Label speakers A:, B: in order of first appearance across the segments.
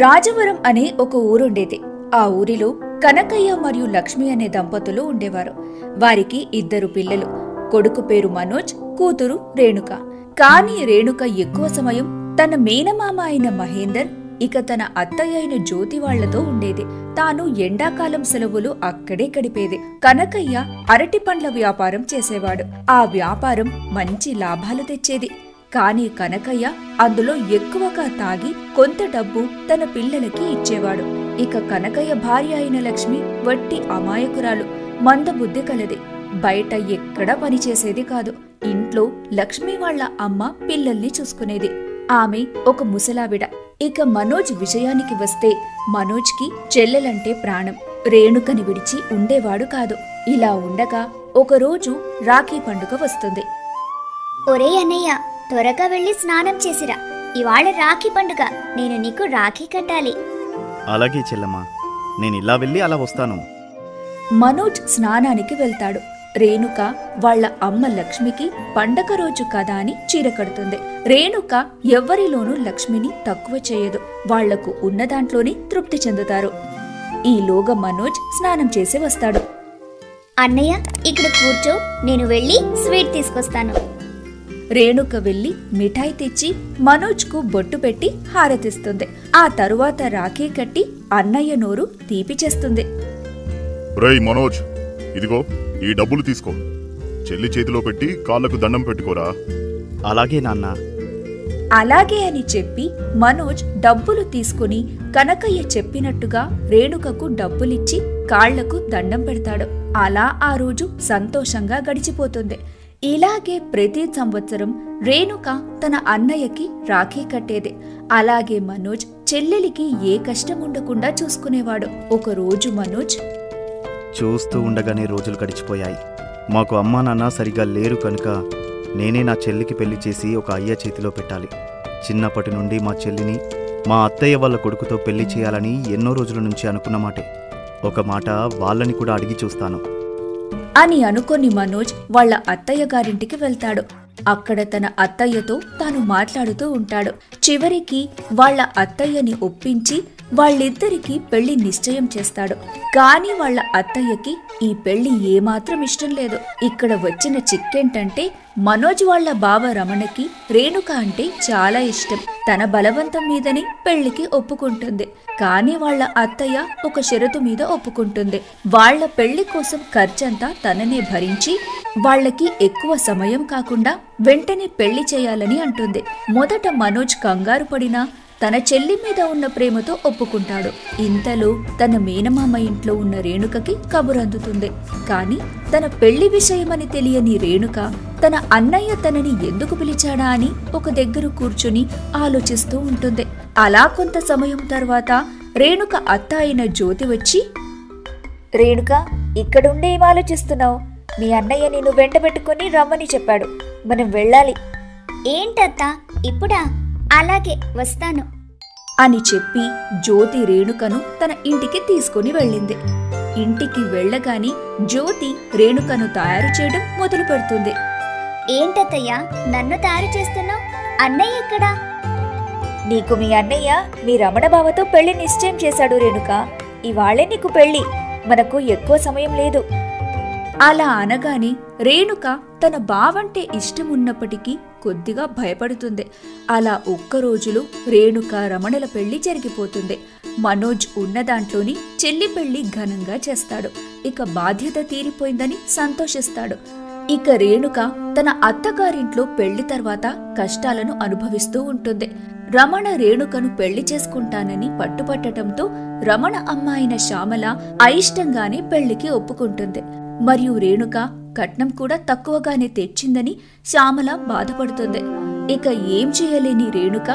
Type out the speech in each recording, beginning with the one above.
A: రాజవరం అనే ఒక ఊరుండేది. ఆ ఊరిలో కనకయ్య మరియు లక్ష్మి అనే దంపతులు ఉండేవారు. వారికి 2 పిల్లలు. కొడుకు పేరు మనోజ్, కూతురు రేణుక. కానీ రేణుక ఎక్కువ సమయం తన మేనమామ అయిన మహేందర్, ఇక తన అత్తయ్య అయిన జ్యోతి వాళ్లతో ఉండేది. తాను ఎండాకాలం సెలవులు అక్కడే గడిపేది. కనకయ్య అరటి పండ్ల వ్యాపారం చేసేవాడు. ఆ వ్యాపారం మంచి లాభాలు తెచ్చేది. కాని కనకయ్య అందులో ఎక్కువగా తాగి కొంత డబ్బు తన పిల్లలకి ఇచ్చేవాడు. ఇక కనకయ్య భార్య అయిన లక్ష్మి వట్టి అమాయకురాలు, మందబుద్ధి కలది. బయట ఎక్కడా పనిచేసేది కాదు. ఇంట్లో లక్ష్మి వాళ్ల అమ్మ పిల్లల్ని చూసుకునేది. ఆమె ఒక ముసలావిడ. ఇక మనోజ్ విషయానికి వస్తే, మనోజ్కి చెల్లెలంటే ప్రాణం. రేణుకని విడిచి ఉండేవాడు కాదు. ఇలా ఉండగా ఒకరోజు రాఖీ పండుగ వస్తుంది.
B: ఒరే అన్నయ్య, త్వరగా వెళ్ళి స్నానం చేసిరా. ఇవాళ రాఖీ పండుగ, నేను నీకు రాఖీ కట్టాలి.
C: అలాగే చెల్లమ్మా, నేను ఇలా వెళ్ళి అలా వస్తాను.
A: మనోజ్ స్నానానికి వెళ్తాడు. రేణుక వాళ్ల అమ్మ లక్ష్మికి పండగ రోజు కదా అని చీర కడుతుంది. రేణుక ఎవ్వరిలోనూ లక్ష్మిని తక్కువ చేయదు. వాళ్లకు ఉన్నదాంట్లోనే తృప్తి చెందుతారు. ఈలోగా మనోజ్ స్నానం చేసి వస్తాడు.
B: అన్నయ్య, ఇక్కడ కూర్చో, నేను వెళ్ళి స్వీట్ తీసుకొస్తాను.
A: రేణుక వెళ్లి మిఠాయి తెచ్చి మనోజ్కు బొట్టు పెట్టి హారతిస్తుంది. ఆ తరువాత రాఖీ కట్టి అన్నయ్య నోరు తీపి చేస్తుంది.
D: రేయ్ మనోజ్, ఇదిగో ఈ డబ్బులు తీసుకో. చెల్లి చేతిలో పెట్టి కాళ్లకు దండం పెట్టుకోరా.
C: అలాగే నాన్న.
A: అలాగే అని చెప్పి మనోజ్ డబ్బులు తీసుకుని కనకయ్య చెప్పినట్టుగా రేణుకకు డబ్బులిచ్చి కాళ్లకు దండం పెడతాడు. అలా ఆ రోజు సంతోషంగా గడిచిపోతుంది. ఇలాగే ప్రతి సంవత్సరం రేణుక తన అన్నయ్యకి రాఖీ కట్టేది. అలాగే మనోజ్ చెల్లెలికి ఏ కష్టం ఉండకుండా చూసుకునేవాడు. ఒకరోజు మనోజ్
C: చూస్తూ ఉండగానే రోజులు గడిచిపోయాయి. మాకు అమ్మా నాన్న సరిగా లేరు కనుక నేనే నా చెల్లికి పెళ్లి చేసి ఒక అయ్య చేతిలో పెట్టాలి. చిన్నప్పటి నుండి మా చెల్లిని మా అత్తయ్య వాళ్ళ కొడుకుతో పెళ్లి చేయాలని ఎన్నో రోజుల నుంచి అనుకున్న మాటే. ఒక మాట వాళ్ళని కూడా అడిగి చూస్తాను
A: అని అనుకొని మనోజ్ వాళ్ల అత్తయ్య గారింటికి వెళ్తాడు. అక్కడ తన అత్తయ్యతో తాను మాట్లాడుతూ ఉంటాడు. చివరికి వాళ్ల అత్తయ్యని ఒప్పించి వాళ్ళిద్దరికీ పెళ్లి నిశ్చయం చేస్తాడు. కాని వాళ్ల అత్తయ్యకి ఈ పెళ్లి ఏమాత్రం ఇష్టం లేదు. ఇక్కడ వచ్చిన చిక్కేంటంటే, మనోజ్ వాళ్ల బావ రమణకి రేణుక అంటే చాలా ఇష్టం. తన బలవంతం మీదనే పెళ్లికి ఒప్పుకుంటుంది. కాని వాళ్ల అత్తయ్య ఒక షరతు మీద ఒప్పుకుంటుంది. వాళ్ల పెళ్లి కోసం ఖర్చంతా తననే భరించి వాళ్లకి ఎక్కువ సమయం కాకుండా వెంటనే పెళ్లి చేయాలని అంటుంది. మొదట మనోజ్ కంగారు పడినా తన చెల్లి మీద ఉన్న ప్రేమతో ఒప్పుకుంటాడు. ఇంతలో తన మేనమామ ఇంట్లో ఉన్న రేణుకకి కబురందుతుంది. కాని తన పెళ్లి విషయమని తెలియని రేణుక తన అన్నయ్య తనని ఎందుకు పిలిచాడా అని ఒక దగ్గర కూర్చుని ఆలోచిస్తూ ఉంటుంది. అలా కొంత సమయం తర్వాత రేణుక అత్త అయిన జ్యోతి వచ్చి, రేణుక, ఇక్కడుండే ఏం ఆలోచిస్తున్నావు? మీ అన్నయ్య నిన్ను వెంట పెట్టుకుని రమ్మని చెప్పాడు. మనం వెళ్ళాలి.
B: ఏంటత్తా, ఇప్పుడా? అలాగే, వస్తాను
A: అని చెప్పి జ్యోతి రేణుకను తన ఇంటికి తీసుకుని వెళ్ళింది. ఇంటికి వెళ్ళగాని జ్యోతి రేణుకను తయారు చేయడం మొదలు పెడుతుంది.
B: ఏంటత్తయ్యా, నన్ను తయారు చేస్తున్నావు? అన్నయ్య ఎక్కడా?
A: నీకు మీ అన్నయ్య మీ రమణ బావతో పెళ్లి నిశ్చయం చేశాడు రేణుక. ఇవాళే నీకు పెళ్లి. మనకు ఎక్కువ సమయం లేదు. అలా అనగానే రేణుక తన బావంటే ఇష్టం ఉన్నప్పటికీ కొద్దిగా భయపడుతుంది. అలా ఒక్కరోజులో రేణుక రమణల పెళ్లి జరిగిపోతుంది. మనోజ్ ఉన్నదాంట్లోని చెల్లి పెళ్లి ఘనంగా చేస్తాడు. ఇక బాధ్యత తీరిపోయిందని సంతోషిస్తాడు. ఇక రేణుక తన అత్తగారింట్లో పెళ్లి తర్వాత కష్టాలను అనుభవిస్తూ ఉంటుంది. రమణ రేణుకను పెళ్లి చేసుకుంటానని పట్టుపట్టడంతో రమణ అమ్మ అయిన శ్యామల అయిష్టంగానే పెళ్లికి ఒప్పుకుంటుంది. మరియు రేణుక కట్నం కూడా తక్కువగానే తెచ్చిందని శ్యామల బాధపడుతుంది. ఇక ఏం చేయలేని రేణుక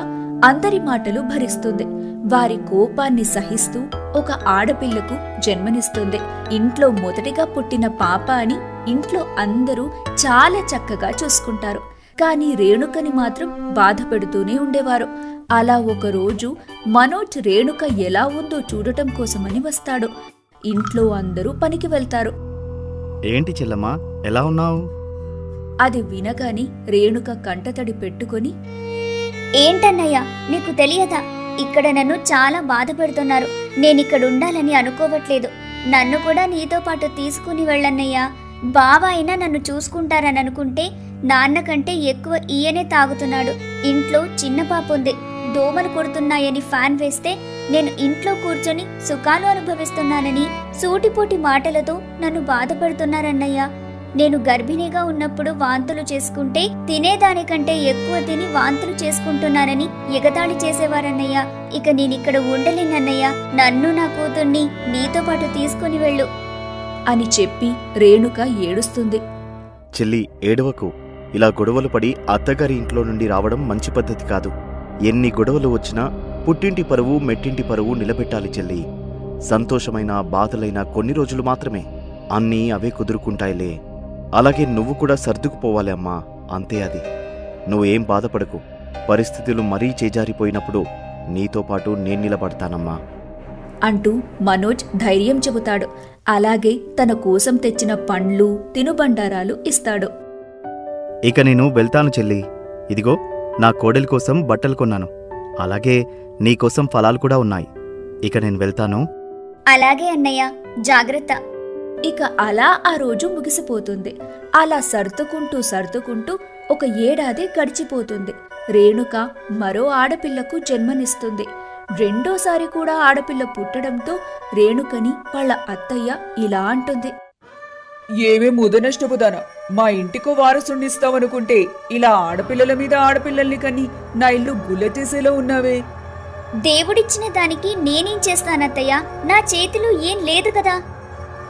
A: అందరి మాటలు భరిస్తుంది. వారి కోపాన్ని సహిస్తూ ఒక ఆడపిల్లకు జన్మనిస్తుంది. ఇంట్లో మొదటిగా పుట్టిన పాప అని ఇంట్లో అందరూ చాలా చక్కగా చూసుకుంటారు. కాని రేణుకని మాత్రం బాధ పెడుతూనే ఉండేవారు. అలా ఒకరోజు మనోజ్ రేణుక ఎలా ఉందో చూడటం కోసమని వస్తాడు. ఇంట్లో అందరూ పనికి వెళ్తారు.
C: ఏంటి చెల్లమ్మా, ఎలా ఉన్నావు?
A: అది వినగాని రేణుక కంటతడి పెట్టుకుని,
B: ఏంటన్నయ్య, నీకు తెలియదా? ఇక్కడ నన్ను చాలా బాధ పెడుతున్నారు. నేనిక్కడ ఉండాలని అనుకోవట్లేదు. నన్ను కూడా నీతో పాటు తీసుకుని వెళ్ళన్నయ్యా. బావ అయినా నన్ను చూసుకుంటారని అనుకుంటే నాన్న కంటే ఎక్కువ ఈయనే తాగుతున్నాడు. ఇంట్లో చిన్న పాప ఉంది. దోమలు కొడుతున్నాయని ఫ్యాన్ వేస్తే నేను ఇంట్లో కూర్చొని సుఖాలు అనుభవిస్తున్నానని సూటిపోటి మాటలతో నన్ను బాధపడుతున్నారన్నయ్యా. నేను గర్భిణిగా ఉన్నప్పుడు వాంతులు చేసుకుంటే తినేదానికంటే ఎక్కువ తిని వాంతులు చేసుకుంటున్నానని ఎగతాళి చేసేవారన్నయ్య. ఇక నేనిక్కడ ఉండలేనన్నయ్య. నన్ను నా కూతుర్ని నీతో పాటు తీసుకుని వెళ్ళు
A: అని చెప్పి రేణుక ఏడుస్తుంది.
C: చెల్లి, ఏడవకు. ఇలా గొడవలు పడి అత్తగారి ఇంట్లో నుండి రావడం మంచి పద్ధతి కాదు. ఎన్ని గొడవలు వచ్చినా పుట్టింటి పరువు మెట్టింటి పరువు నిలబెట్టాలి చెల్లి. సంతోషమైన బాధలైన కొన్ని రోజులు మాత్రమే. అన్నీ అవే కుదురుకుంటాయిలే. అలాగే నువ్వు కూడా సర్దుకుపోవాలి అమ్మా. అంతే అది. నువ్వేం బాధపడకు. పరిస్థితులు మరీ చేజారిపోయినప్పుడు నీతో పాటు నేను నిలబడతానమ్మా
A: అంటూ మనోజ్ ధైర్యం చెబుతాడు. అలాగే తన కోసం తెచ్చిన పండ్లు తినుబండారాలు ఇస్తాడు.
C: ఇక నేను వెళ్తాను చెల్లి. ఇదిగో నా కోడలి కోసం బట్టలు కొన్నాను. అలాగే నీకోసం ఫలాలు కూడా ఉన్నాయి. ఇక నేను వెళ్తాను.
B: అలాగే అన్నయ్య, జాగ్రత్త.
A: ఇక అలా ఆ రోజు ముగిసిపోతుంది. అలా సర్దుకుంటూ ఒక ఏడాది గడిచిపోతుంది. రేణుక మరో ఆడపిల్లకు జన్మనిస్తుంది. రెండోసారి కూడా ఆడపిల్ల పుట్టడంతో రేణుకని వాళ్ళ అత్తయ్య ఇలా అంటుంది.
E: ఏమే ముదనష్టపుదానా, మా ఇంటికో వారసుండిస్తావనుకుంటే ఇలా ఆడపిల్లల మీద ఆడపిల్లల్ని కని నా ఇల్లు గుల్లెతీసేలో ఉన్నావే.
B: దేవుడిచ్చిన దానికి నేనేం చేస్తానత్తయ్య? నా చేతిలో ఏం లేదు కదా.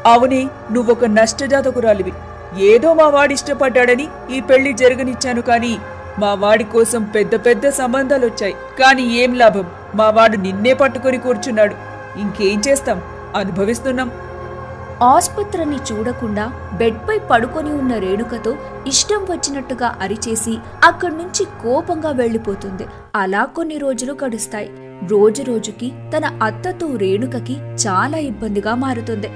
E: అవునే, నువ్వొక నష్టజాతకురాలివి. ఏదో మా వాడిష్టపడ్డాడని ఈ పెళ్లి జరగనిచ్చాను. కాని మా వాడి కోసం పెద్ద పెద్ద సంబంధాలొచ్చాయి. కాని ఏం లాభం? మా వాడు నిన్నే పట్టుకొని కూర్చున్నాడు. ఇంకేం చేస్తాం? అనుభవిస్తున్నాం.
A: ఆస్పత్రిని చూడకుండా బెడ్పై పడుకొని ఉన్న రేణుకతో ఇష్టం వచ్చినట్టుగా అరిచేసి అక్కడ్నుంచి కోపంగా వెళ్లిపోతుంది. అలా కొన్ని రోజులు గడుస్తాయి. రోజురోజుకి తన అత్తతో రేణుకకి చాలా ఇబ్బందిగా మారుతుంది.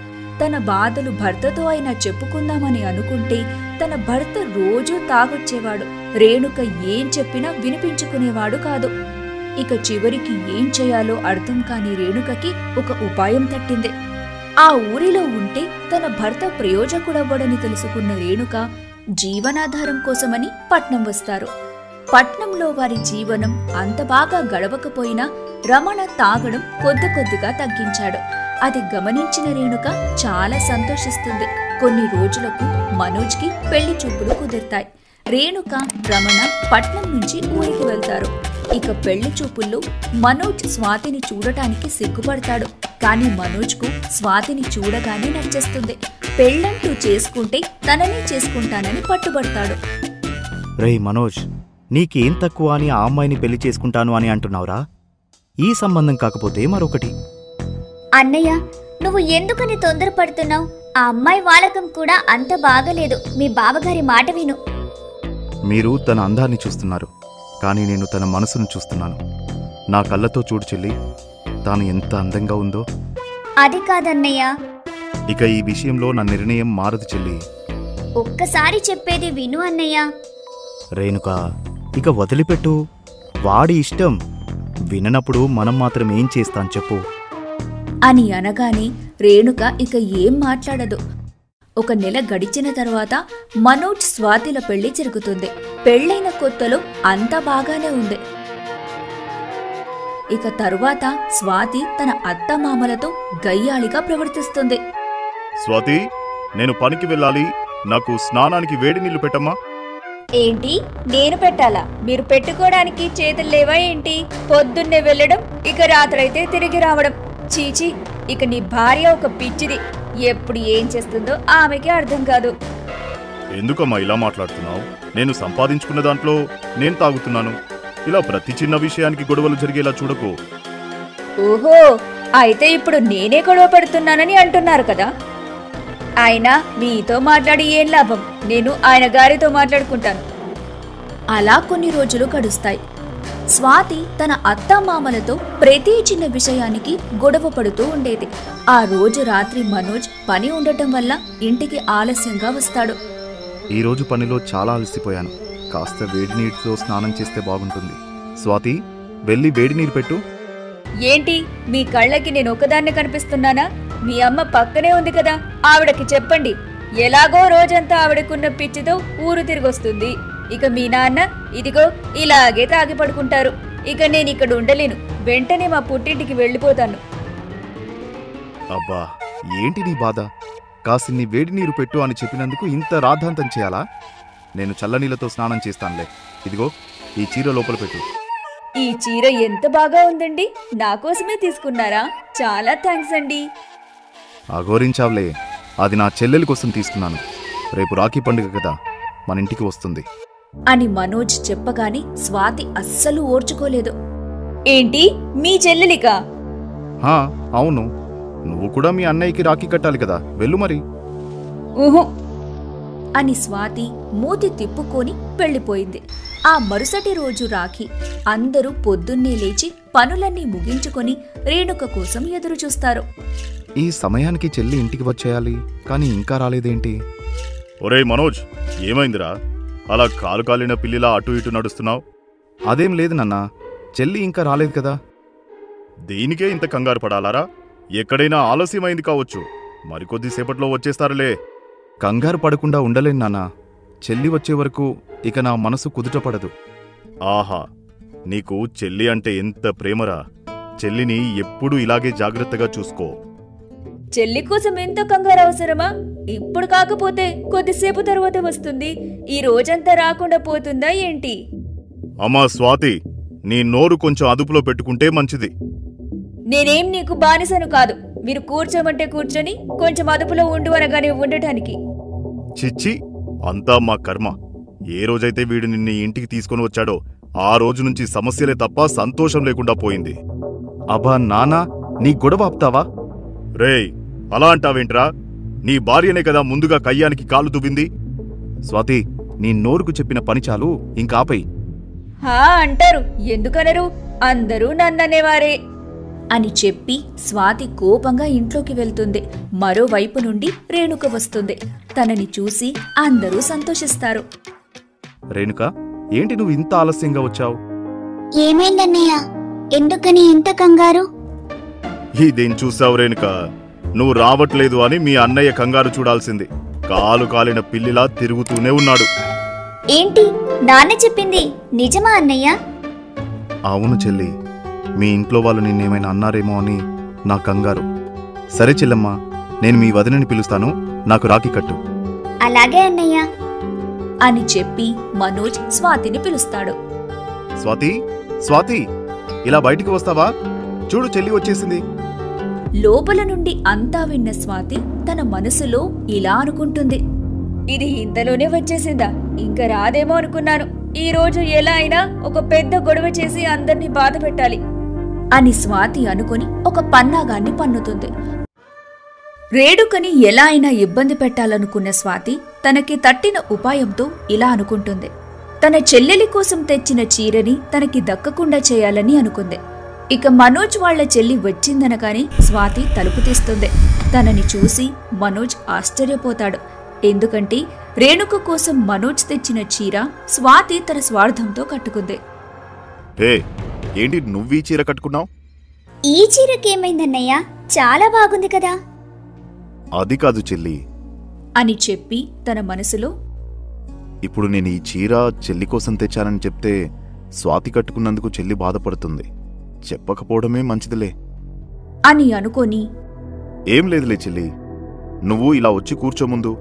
A: తన బాధలు భర్తతో అయినా చెప్పుకుందామని అనుకుంటే తన భర్త రోజూ తాగొచ్చేవాడు. రేణుక ఏం చెప్పినా వినిపించుకునేవాడు కాదు. ఇక చివరికి ఏం చేయాలో అర్థం కాని రేణుకకి ఒక ఉపాయం తట్టింది. ఆ ఊరిలో ఉంటే తన భర్త ప్రయోజకుడవ్వడని తెలుసుకున్న రేణుక జీవనాధారం కోసమని పట్నం వస్తారు. పట్నంలో వారి జీవనం అంత బాగా గడవకపోయినా రమణ తాగడం కొద్దిగా తగ్గించాడు. అది గమనించిన రేణుక చాలా సంతోషిస్తుంది. కొన్ని రోజులకు మనోజ్కి పెళ్లి చూపులు కుదురుతాయి. రేణుక, రమణ పట్నం నుంచి ఊరికి వెళ్తారు. ఇక పెళ్లి చూపుల్లో మనోజ్ స్వాతిని చూడటానికి సిగ్గుపడతాడు. కానీ మనోజ్కు స్వాతిని చూడగానే నచ్చేస్తుంది. పెళ్ళంటూ చేసుకుంటే తననే చేసుకుంటానని పట్టుబడతాడు.
C: రేయ్ మనోజ్, నీకేం తక్కువ అని ఆ అమ్మాయిని పెళ్లి చేసుకుంటాను అని అంటున్నావురా? ఈ సంబంధం కాకపోతే మరొకటి.
B: అన్నయ్య, నువ్వు ఎందుకని తొందరపడుతున్నావు? ఆ అమ్మాయి వాలకం కూడా అంత బాగలేదు. మీ బావగారి మాట విను.
C: మీరు తన అందాన్ని చూస్తున్నారు, కానీ నేను తన మనసును చూస్తున్నాను. నా కళ్ళతో చూడు చెల్లి, తాను ఎంత అందంగా ఉందో.
B: అది కాదన్నయ్య.
C: ఇక ఈ విషయంలో నా నిర్ణయం మారదు చెల్లి.
B: ఒక్కసారి చెప్పేది విను అన్నయ్య.
C: రేణుక, ఇక వదిలిపెట్టు. వాడి ఇష్టం. విననప్పుడు మనం మాత్రం ఏం చేస్తాం చెప్పు
A: అని అనగానే రేణుక ఇక ఏం మాట్లాడదు. ఒక నెల గడిచిన తర్వాత మనోజ్ స్వాతిల పెళ్లి జరుగుతుంది. పెళ్లైన కొత్తలో అంతా బాగానే ఉంది. ఇక తరువాత స్వాతి తన అత్తమామలతో గయ్యాళిగా ప్రవర్తిస్తుంది.
D: స్వాతి, నేను పనికి వెళ్ళాలి. నాకు స్నానానికి వేడి నీళ్లు పెట్టమ్మా.
A: ఏంటి, నేను పెట్టాలా? మీరు పెట్టుకోవడానికి చేతులు లేవా ఏంటి? పొద్దున్నే వెళ్ళడం, ఇక రాత్రైతే తిరిగి రావడం. చీచి, ఇక నీ భార్య ఒక పిచ్చిది. ఎప్పుడు ఏం చేస్తుందో ఆమెకే అర్థం కాదు.
D: ఎందుకమ్మా ఇలా మాట్లాడుతున్నావు? నేను సంపాదించుకున్న దాంట్లో నేను తాగుతున్నాను. ఇలా ప్రతి చిన్న విషయానికి గొడవలు జరిగేలా చూడకు.
A: ఓహో, అయితే ఇప్పుడు నేనే గొడవ పడుతున్నానని అంటున్నారు కదా? అయినా మీతో మాట్లాడి ఏం లాభం? నేను ఆయన గారితో మాట్లాడుకుంటాను. అలా కొన్ని రోజులు గడుస్తాయి. స్వాతి తన అత్తమామలతో ప్రతి చిన్న విషయానికి గొడవ పడుతూ ఉండేది. ఆ రోజు రాత్రి మనోజ్ పని ఉండటం వల్ల ఇంటికి ఆలస్యంగా వస్తాడు.
C: ఈరోజు పనిలో చాలా అలసిపోయాను. కాస్త వేడి నీటితో స్నానం చేస్తే బాగుంటుంది. స్వాతి, వెళ్ళి వేడి నీరు పెట్టు.
A: ఏంటి మీ కళ్ళకి నేను ఒకదాన్నే కనిపిస్తున్నానా? మీ అమ్మ పక్కనే ఉంది కదా, ఆవిడకి చెప్పండి. ఎలాగో రోజంతా ఆవిడకున్న పిచ్చితో ఊరు తిరిగొస్తుంది. ఇక మీ నాన్న ఇదిగో ఇలాగే తాగి పడుకుంటారు. ఇక నేను ఇక్కడ ఉండలేను. వెంటనే మా పుట్టింటికి వెళ్ళిపోతాను.
D: అబ్బా, ఏంటి నీ బాధ? కాసిన్ని వేడి నీరు పెట్టు అని చెప్పినందుకు ఇంత రాద్ధాంతం చేయాలా? నేను చల్లనీళ్ళతో స్నానం చేస్తానులే. ఇదిగో ఈ చీర లోపల పెట్టు.
A: ఈ చీర ఎంత బాగా ఉందండి. నా కోసమే తీసుకున్నారా? చాలా థ్యాంక్స్ అండి.
D: అఘోరించావులే, అది నా చెల్లెలి కోసం తీసుకున్నాను. రేపు రాఖీ పండుగ కదా, మన ఇంటికి వస్తుంది
A: అని మనోజ్ చెప్పగానే స్వాతి అస్సలు ఓర్చుకోలేదు. ఏంటి మీ చెల్లెలికా?
D: హా అవును, నువ్వు కూడా మీ అన్నయ్యకి రాఖీ కట్టాలి కదా, వెళ్ళు మరి.
A: ఊహు అని స్వాతి మూతి తిప్పుకొని వెళ్ళిపోయింది. ఆ మరుసటి రోజు రాఖీ. అందరూ పొద్దున్నే లేచి పనులన్నీ ముగించుకొని రేణుక కోసం ఎదురుచూస్తారు.
D: ఈ సమయానికి చెల్లి ఇంటికి వచ్చేయాలి, కానీ ఇంకా రాలేదేంటి? ఒరేయ్ మనోజ్, ఏమైందిరా? అలా కాలు కాలిన పిల్లిలా అటు ఇటు నడుస్తున్నావు? అదేం లేదు నాన్నా, చెల్లి ఇంకా రాలేదు కదా. దీనికే ఇంత కంగారు పడాలారా? ఎక్కడైనా ఆలస్యమైంది కావచ్చు, మరికొద్దిసేపట్లో వచ్చేస్తారులే. కంగారు పడకుండా ఉండలేను నాన్నా. చెల్లి వచ్చే వరకు ఇక నా మనసు కుదుటపడదు. ఆహా, నీకు చెల్లి అంటే ఎంత ప్రేమరా! చెల్లిని ఎప్పుడూ ఇలాగే జాగ్రత్తగా చూసుకో.
A: చెల్లి కోసం ఎంత కంగారు అవసరమా? ఇప్పుడు కాకపోతే కొద్దిసేపు తర్వాత వస్తుంది. ఈ రోజంతా రాకుండా పోతుందా ఏంటి?
D: అమ్మా స్వాతి, నీ నోరు కొంచెం అదుపులో పెట్టుకుంటే మంచిది.
A: నేనేం నీకు బానిసను కాదు. మీరు కూర్చోమంటే కూర్చొని కొంచెం అదుపులో ఉండు అనగానే ఉండటానికి.
D: చిచ్చి, అంతా మా కర్మ. ఏ రోజైతే వీడు నిన్ను ఇంటికి తీసుకొని వచ్చాడో ఆ రోజు నుంచి సమస్యలే తప్ప సంతోషం లేకుండా పోయింది. అబ్బా నానా, నీ గొడవ ఆపుతావా? రేయ్, అలా అంటావేంట్రా? నీ భార్యనే కదా ముందుగా కయ్యానికి కాలు దువ్వింది. స్వాతి, నీ నోరుకు చెప్పిన పని చాలు, ఇంకాపై.
A: హా అంటారు, ఎందుకనరు? అందరూ నన్ననేవారే అని చెప్పి స్వాతి కోపంగా ఇంట్లోకి వెళ్తుంది. మరోవైపు నుండి రేణుక వస్తుంది. తనని చూసి అందరూ సంతోషిస్తారు.
D: రేణుక, ఏంటి నువ్వు ఇంత ఆలస్యంగా వచ్చావు?
B: ఏమైందన్నయ్య? ఎందుకని ఇంత కంగారు?
D: ఇదేం చూసావు రేణుక, నువ్వు రావట్లేదు అని మీ అన్నయ్య కంగారు చూడాల్సింది. కాలు కాలిన పిల్లిలా తిరుగుతూనే ఉన్నాడు.
B: ఏంటి నాన్న చెప్పింది నిజమా అన్నయ్య?
D: అవును చెల్లి, మీ ఇంట్లో వాళ్ళు నిన్నేమైనా అన్నారేమో అని నా కంగారు. సరే చెల్లెమ్మా, నేను మీ వదినని పిలుస్తాను, నాకు రాఖీ కట్టు.
B: అలాగే అన్నయ్య
A: అని చెప్పి మనోజ్ స్వాతిని పిలుస్తాడు.
D: స్వాతి, స్వాతి, ఇలా బయటికి వస్తావా? చూడు, చెల్లి వచ్చేసింది.
A: లోపల నుండి అంతా విన్న స్వాతి తన మనసులో ఇలా అనుకుంటుంది. ఇది ఇంతలోనే వచ్చేసిందా? ఇంకా రాదేమో అనుకున్నాను. ఈ రోజు ఎలా అయినా ఒక పెద్ద గొడవ చేసి అందర్నీ బాధ పెట్టాలి అని స్వాతి అనుకుని ఒక పన్నాగాన్ని పన్నుతుంది. రేణుకని ఎలా అయినా ఇబ్బంది పెట్టాలనుకున్న స్వాతి తనకి తట్టిన ఉపాయంతో ఇలా అనుకుంటుంది. తన చెల్లెలి కోసం తెచ్చిన చీరని తనకి దక్కకుండా చేయాలని అనుకుంది. ఇక మనోజ్ వాళ్ల చెల్లి వచ్చిందనగానే స్వాతి తలుపు తీస్తుంది. తనని చూసి మనోజ్ ఆశ్చర్యపోతాడు. ఎందుకంటే రేణుక కోసం మనోజ్ తెచ్చిన చీర స్వాతి తన స్వార్థంతో కట్టుకుంది.
D: ఏంటి నువ్వీ చీర కట్టుకున్నావు?
B: ఈ చీరకేమైందన్నయ్య? చాలా బాగుంది కదా.
D: అది కాదు చెల్లి
A: అని చెప్పి తన మనసులో,
D: ఇప్పుడు నేను ఈ చీర చెల్లి కోసం తెచ్చానని చెప్తే స్వాతి కట్టుకున్నందుకు చెల్లి బాధపడుతుంది. చెప్పకపోవడమే మంచిదిలే
A: అని అనుకొని,
D: ఏం లేదులే చెల్లి, నువ్వు ఇలా వచ్చి కూర్చోముందు.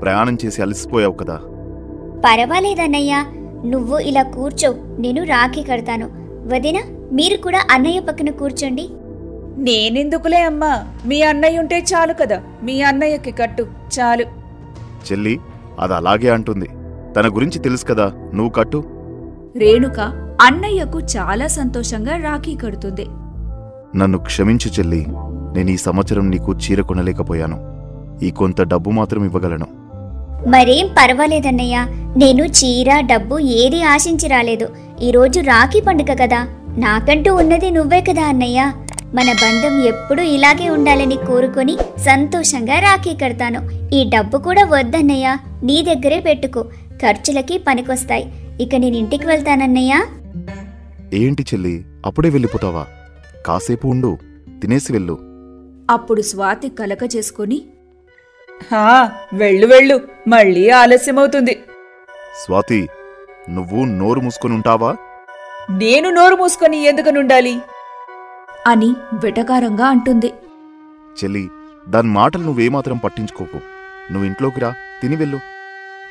D: ప్రయాణం చేసి అలసిపోయావు కదా.
B: పర్వాలేదన్నయ్య, నువ్వు ఇలా కూర్చో, నేను రాఖీ కడతాను. వదిన, మీరు కూడా అన్నయ్య పక్కన కూర్చోండి.
E: నేనెందుకులే అమ్మా, మీ అన్నయ్య ఉంటే చాలు కదా. మీ అన్నయ్యకి కట్టు చాలు.
D: చెల్లి అది అలాగే అంటుంది, తన గురించి తెలుసు కదా, నువ్వు కట్టు.
A: రేణుక అన్నయ్యకు చాలా సంతోషంగా రాఖీ కడుతుంది.
D: నన్ను క్షమించు చెల్లి, నేను ఈ సంవత్సరం నీకు చీర కొనలేకపోయాను. ఈ కొంత డబ్బు మాత్రం ఇవ్వగలను.
B: మరేం పర్వాలేదన్నయ్య, నేను చీర డబ్బు ఏది ఆశించి రాలేదు. ఈరోజు రాఖీ పండుగ కదా, నాకంటూ ఉన్నది నువ్వే కదా అన్నయ్య. మన బంధం ఎప్పుడూ ఇలాగే ఉండాలని కోరుకొని సంతోషంగా రాఖీ కడతాను. ఈ డబ్బు కూడా వద్దన్నయ్య, నీ దగ్గరే పెట్టుకో, ఖర్చులకి పనికొస్తాయి. ఇక నేను ఇంటికి వెళ్తానన్నయ్య.
D: ఏంటి చెల్లి, అప్పుడే వెళ్ళిపోతావా? కాసేపు ఉండు, తినేసి వెళ్ళు.
A: అప్పుడు స్వాతి కలక చేసుకుని,
E: హా వెళ్ళు వెళ్ళు, మళ్ళీ ఆలస్యమవుతుంది.
D: స్వాతి, నువ్వు నోరు మూసుకొని ఉంటావా?
E: నేను నోరు మూసుకొని ఎందుకనుండాలి?
A: అని వెటకారంగా అంటుంది.
D: చెల్లి, దాని మాటలు నువ్వేమాత్రం పట్టించుకోకు. నువ్వు ఇంట్లోకి రా, తిని వెళ్ళు.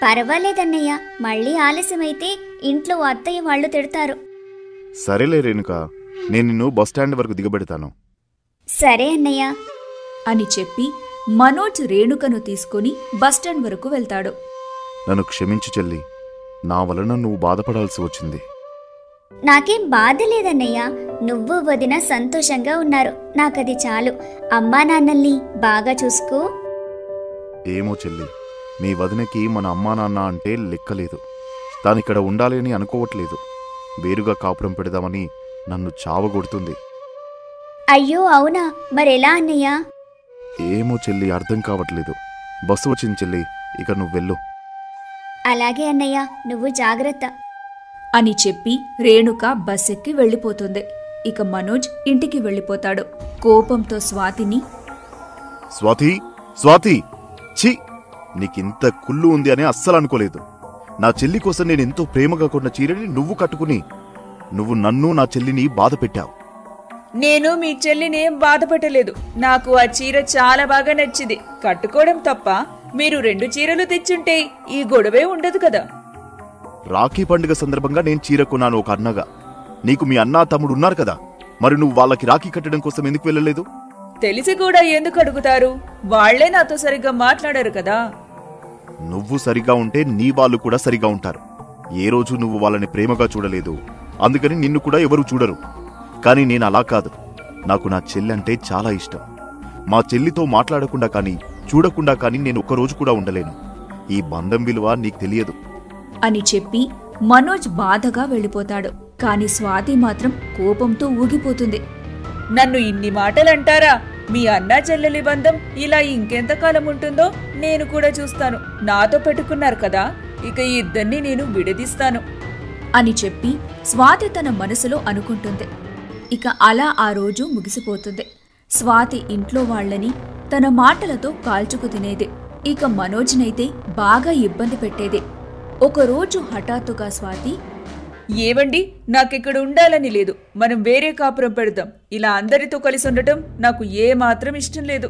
B: పర్వాలేదన్నయ్య, మళ్ళీ ఆలస్యమైతే ఇంట్లో అత్తయ్య వాళ్ళు తిడతారు.
D: సరేలే రేణుక, నేను నిన్ను బస్టాండ్ వరకు దిగబెడతాను.
B: సరే అన్నయ్య
A: అని చెప్పి మనోజ్ రేణుకను తీసుకుని బస్టాండ్ వరకు వెళ్తాడు.
D: నన్ను క్షమించు చెల్లి, నా వలన నువ్వు బాధపడాల్సి వచ్చింది.
B: నాకేం బాధ లేదన్నయ్య, నువ్వు వదిన సంతోషంగా ఉన్నారు, నాకది చాలు. అమ్మా నాన్నల్ని బాగా చూసుకో.
D: ఏమో చెల్లి, మీ వదినకి మన అమ్మా నాన్న అంటే లెక్కలేదు. తానిక్కడ ఉండాలి అని అనుకోవట్లేదు. వేరుగా కాపురం పెడదామని నన్ను చావగొడుతుంది.
B: అయ్యో అవునా, మరెలా అన్నయ్య?
D: ఏమో చెల్లి, అర్థం కావట్లేదు. బస్సు వచ్చింది చెల్లి, ఇక నువ్వు వెళ్ళు.
B: అలాగే అన్నయ్య, నువ్వు జాగ్రత్త.
A: అని చెప్పి రేణుక బస్సెక్కి వెళ్ళిపోతుంది. ఇక మనోజ్ ఇంటికి వెళ్ళిపోతాడు. కోపంతో స్వాతిని,
D: స్వాతి, స్వాతి, ఛీ, నీకింత కుళ్ళు ఉంది అని అస్సలు అనుకోలేదు. నా చెల్లి కోసం నేనెంతో ప్రేమగా కొన్న చీరని నువ్వు కట్టుకుని నువ్వు నన్ను నా చెల్లిని బాధ పెట్టావు.
E: నేను మీ చెల్లినేం బాధ పెట్టలేదు. నాకు ఆ చీర చాలా బాగా నచ్చింది. కట్టుకోవడం తప్ప మీరు 2 చీరలు తెచ్చుంటే ఈ గొడవే ఉండదు కదా.
D: రాఖీ పండుగ సందర్భంగా నేను చీర కొన్నాను ఒక అన్నగా. నీకు మీ అన్న తమ్ముడు ఉన్నారు కదా, మరి నువ్వు వాళ్ళకి రాఖీ కట్టడం కోసం ఎందుకు వెళ్ళలేదు?
E: తెలిసి కూడా ఎందుకు అడుగుతారు? వాళ్లే నాతో సరిగ్గా మాట్లాడారు కదా.
D: నువ్వు సరిగా ఉంటే నీ వాళ్ళు కూడా సరిగా ఉంటారు. ఏ రోజు నువ్వు వాళ్ళని ప్రేమగా చూడలేదు, అందుకని నిన్ను కూడా ఎవరు చూడరు. కానీ నేను అలా కాదు. నాకు నా చెల్లి అంటే చాలా ఇష్టం. మా చెల్లితో మాట్లాడకుండా కానీ చూడకుండా కానీ నేను ఒక్కరోజు కూడా ఉండలేను. ఈ బంధం విలువ నీకు తెలియదు
A: అని చెప్పి మనోజ్ బాధగా వెళ్ళిపోతాడు. కాని స్వాతి మాత్రం కోపంతో ఊగిపోతుంది.
E: నన్ను ఇన్ని మాటలంటారా? మీ అన్నా చెల్లెలి బంధం ఇలా ఇంకెంతకాలం ఉంటుందో నేను కూడా చూస్తాను. నాతో పెట్టుకున్నారు కదా, ఇక ఈ ఇద్దరిని నేను విడదీస్తాను
A: అని చెప్పి స్వాతి తన మనసులో అనుకుంటుంది. ఇక అలా ఆ రోజు ముగిసిపోతుంది. స్వాతి ఇంట్లో వాళ్లని తన మాటలతో కాల్చుకు తినేది. ఇక మనోజ్నైతే బాగా ఇబ్బంది పెట్టేది. ఒకరోజు హఠాత్తుగా స్వాతి,
E: ఏవండి, నాకిక్కడ ఉండాలని లేదు. మనం వేరే కాపురం పెడదాం. ఇలా అందరితో కలిసి ఉండటం నాకు ఏమాత్రం ఇష్టం లేదు.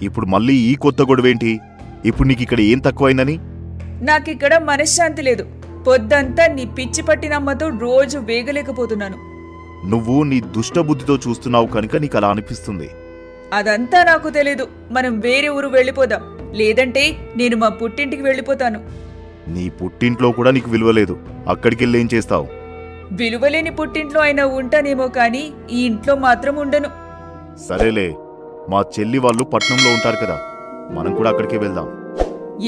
D: ఇప్పుడు మళ్ళీ ఈ కొత్త గొడవేంటి? ఇప్పుడు నీకిక్కడ ఏం తక్కువైందని?
E: నాకిక్కడ మనశ్శాంతి లేదు. పొద్దంతా నీ పిచ్చి పట్టినమ్మతో రోజు వేగలేకపోతున్నాను.
D: నువ్వు నీ దుష్టబుద్ధితో చూస్తున్నావు కనుక నీకు అలా అనిపిస్తుంది.
E: అదంతా నాకు తెలీదు. మనం వేరే ఊరు వెళ్ళిపోదాం. లేదంటే నేను మా పుట్టింటికి వెళ్ళిపోతాను.
D: నీ పుట్టింట్లో కూడా నీకు విలువలేదు. అక్కడికెళ్ళేం చేస్తావు?
E: విలువలేని పుట్టింట్లో అయినా ఉంటానేమో కానీ ఈ ఇంట్లో మాత్రం ఉండను.
D: సరేలే, మా చెల్లి వాళ్ళు పట్నంలో ఉంటారు కదా, మనం కూడా అక్కడికే వెళ్దాం.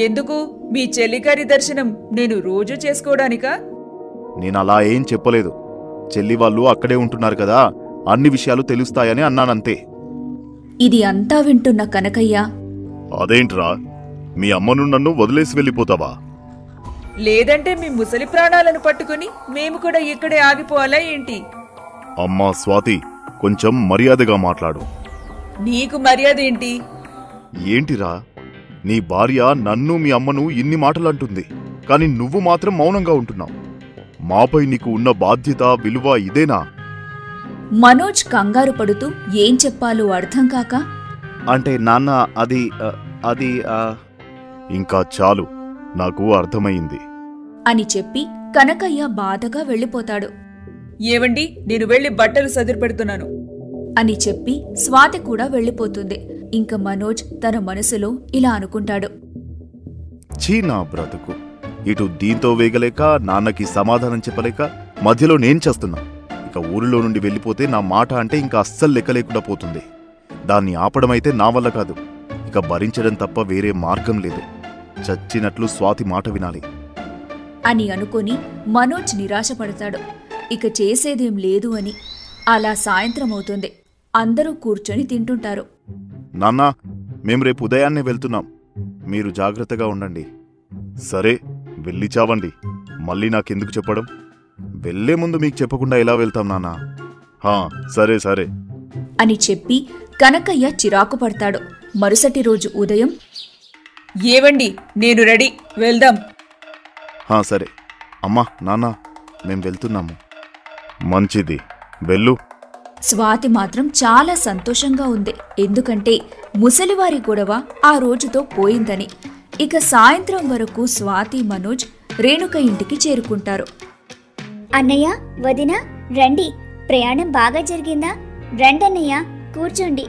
E: ఎందుకు? మీ చెల్లిగారి దర్శనం నేను రోజు చేసుకోవడానికా?
D: నేనలా ఏం చెప్పలేదు. చెల్లి వాళ్ళు అక్కడే ఉంటున్నారు కదా, అన్ని విషయాలు తెలుస్తాయని అన్నానంతే.
A: ఇది అంతా వింటున్న కనకయ్య,
D: అదేంట్రా, మీ అమ్మను నన్ను వదిలేసి వెళ్ళిపోతావా?
E: లేదంటే మీ ముసలి ప్రాణాలను పట్టుకుని మేము కూడా ఇక్కడే ఆగిపోవాలా ఏంటి?
D: అమ్మా స్వాతి, కొంచెం మర్యాదగా మాట్లాడు.
E: నీకు మర్యాద ఏంటి?
D: ఏంటిరా, నీ భార్య నన్ను మీ అమ్మను ఇన్ని మాటలు అంటుంది, కాని నువ్వు మాత్రం మౌనంగా ఉంటున్నావు. మాపై నీకు ఉన్న బాధ్యత, విలువ ఇదేనా?
A: మనోజ్ కంగారు పడుతూ ఏం చెప్పాలో అర్థం కాక,
C: అంటే నాన్న అది
D: ఇంకా చాలు, నాకు అర్థమైంది
A: అని చెప్పి కనకయ్య బాధగా వెళ్ళిపోతాడు.
E: ఏవండి, నేను వెళ్లి బట్టలు సదిరి పెడుతున్నాను
A: అని చెప్పి స్వాతి కూడా వెళ్ళిపోతుంది. ఇంక మనోజ్ తన మనసులో ఇలా అనుకుంటాడు,
D: ఛీ నా బ్రతుకు, ఇటు దీంతో వేగలేక నాన్నకి సమాధానం చెప్పలేక మధ్యలో నేను చేస్తున్నా. ఇక ఊరిలో నుండి వెళ్ళిపోతే నా మాట అంటే ఇంకా అస్సలు లెక్కలేకుండా పోతుంది. దాన్ని ఆపడమైతే నా వల్ల కాదు. ఇక భరించడం తప్ప వేరే మార్గం లేదు. చచ్చినట్లు స్వాతి మాట వినాలి
A: అని అనుకుని మనోజ్ నిరాశపడతాడు. ఇక చేసేదేం లేదు అని. అలా సాయంత్రమవుతుంది. అందరూ కూర్చొని తింటుంటారు.
D: నాన్న, మేం రేపు ఉదయాన్నే వెళ్తున్నాం. మీరు జాగ్రత్తగా ఉండండి. సరే, వెళ్ళి చావండి. మళ్ళీ నాకెందుకు చెప్పడం? వెళ్లే ముందు మీకు చెప్పకుండా ఎలా వెళ్తాం నాన్నా? సరే సరే,
A: అని చెప్పి కనకయ్య చిరాకు పడతాడు. మరుసటి రోజు ఉదయం,
E: ఏవండి, నేను రెడీ, వెళ్దాం.
D: సరే అమ్మా నాన్న, మేం వెళ్తున్నాము. మంచిది, వెళ్ళు.
A: స్వాతి మాత్రం చాలా సంతోషంగా ఉంది. ఎందుకంటే ముసలివారి గొడవ ఆ రోజుతో పోయిందని. ఇక సాయంత్రం వరకు స్వాతి, మనోజ్ రేణుక ఇంటికి చేరుకుంటారు.
B: అన్నయ్య, వదిన, రండి. ప్రయాణం బాగా జరిగిందా? రండన్నయ్య, కూర్చోండి.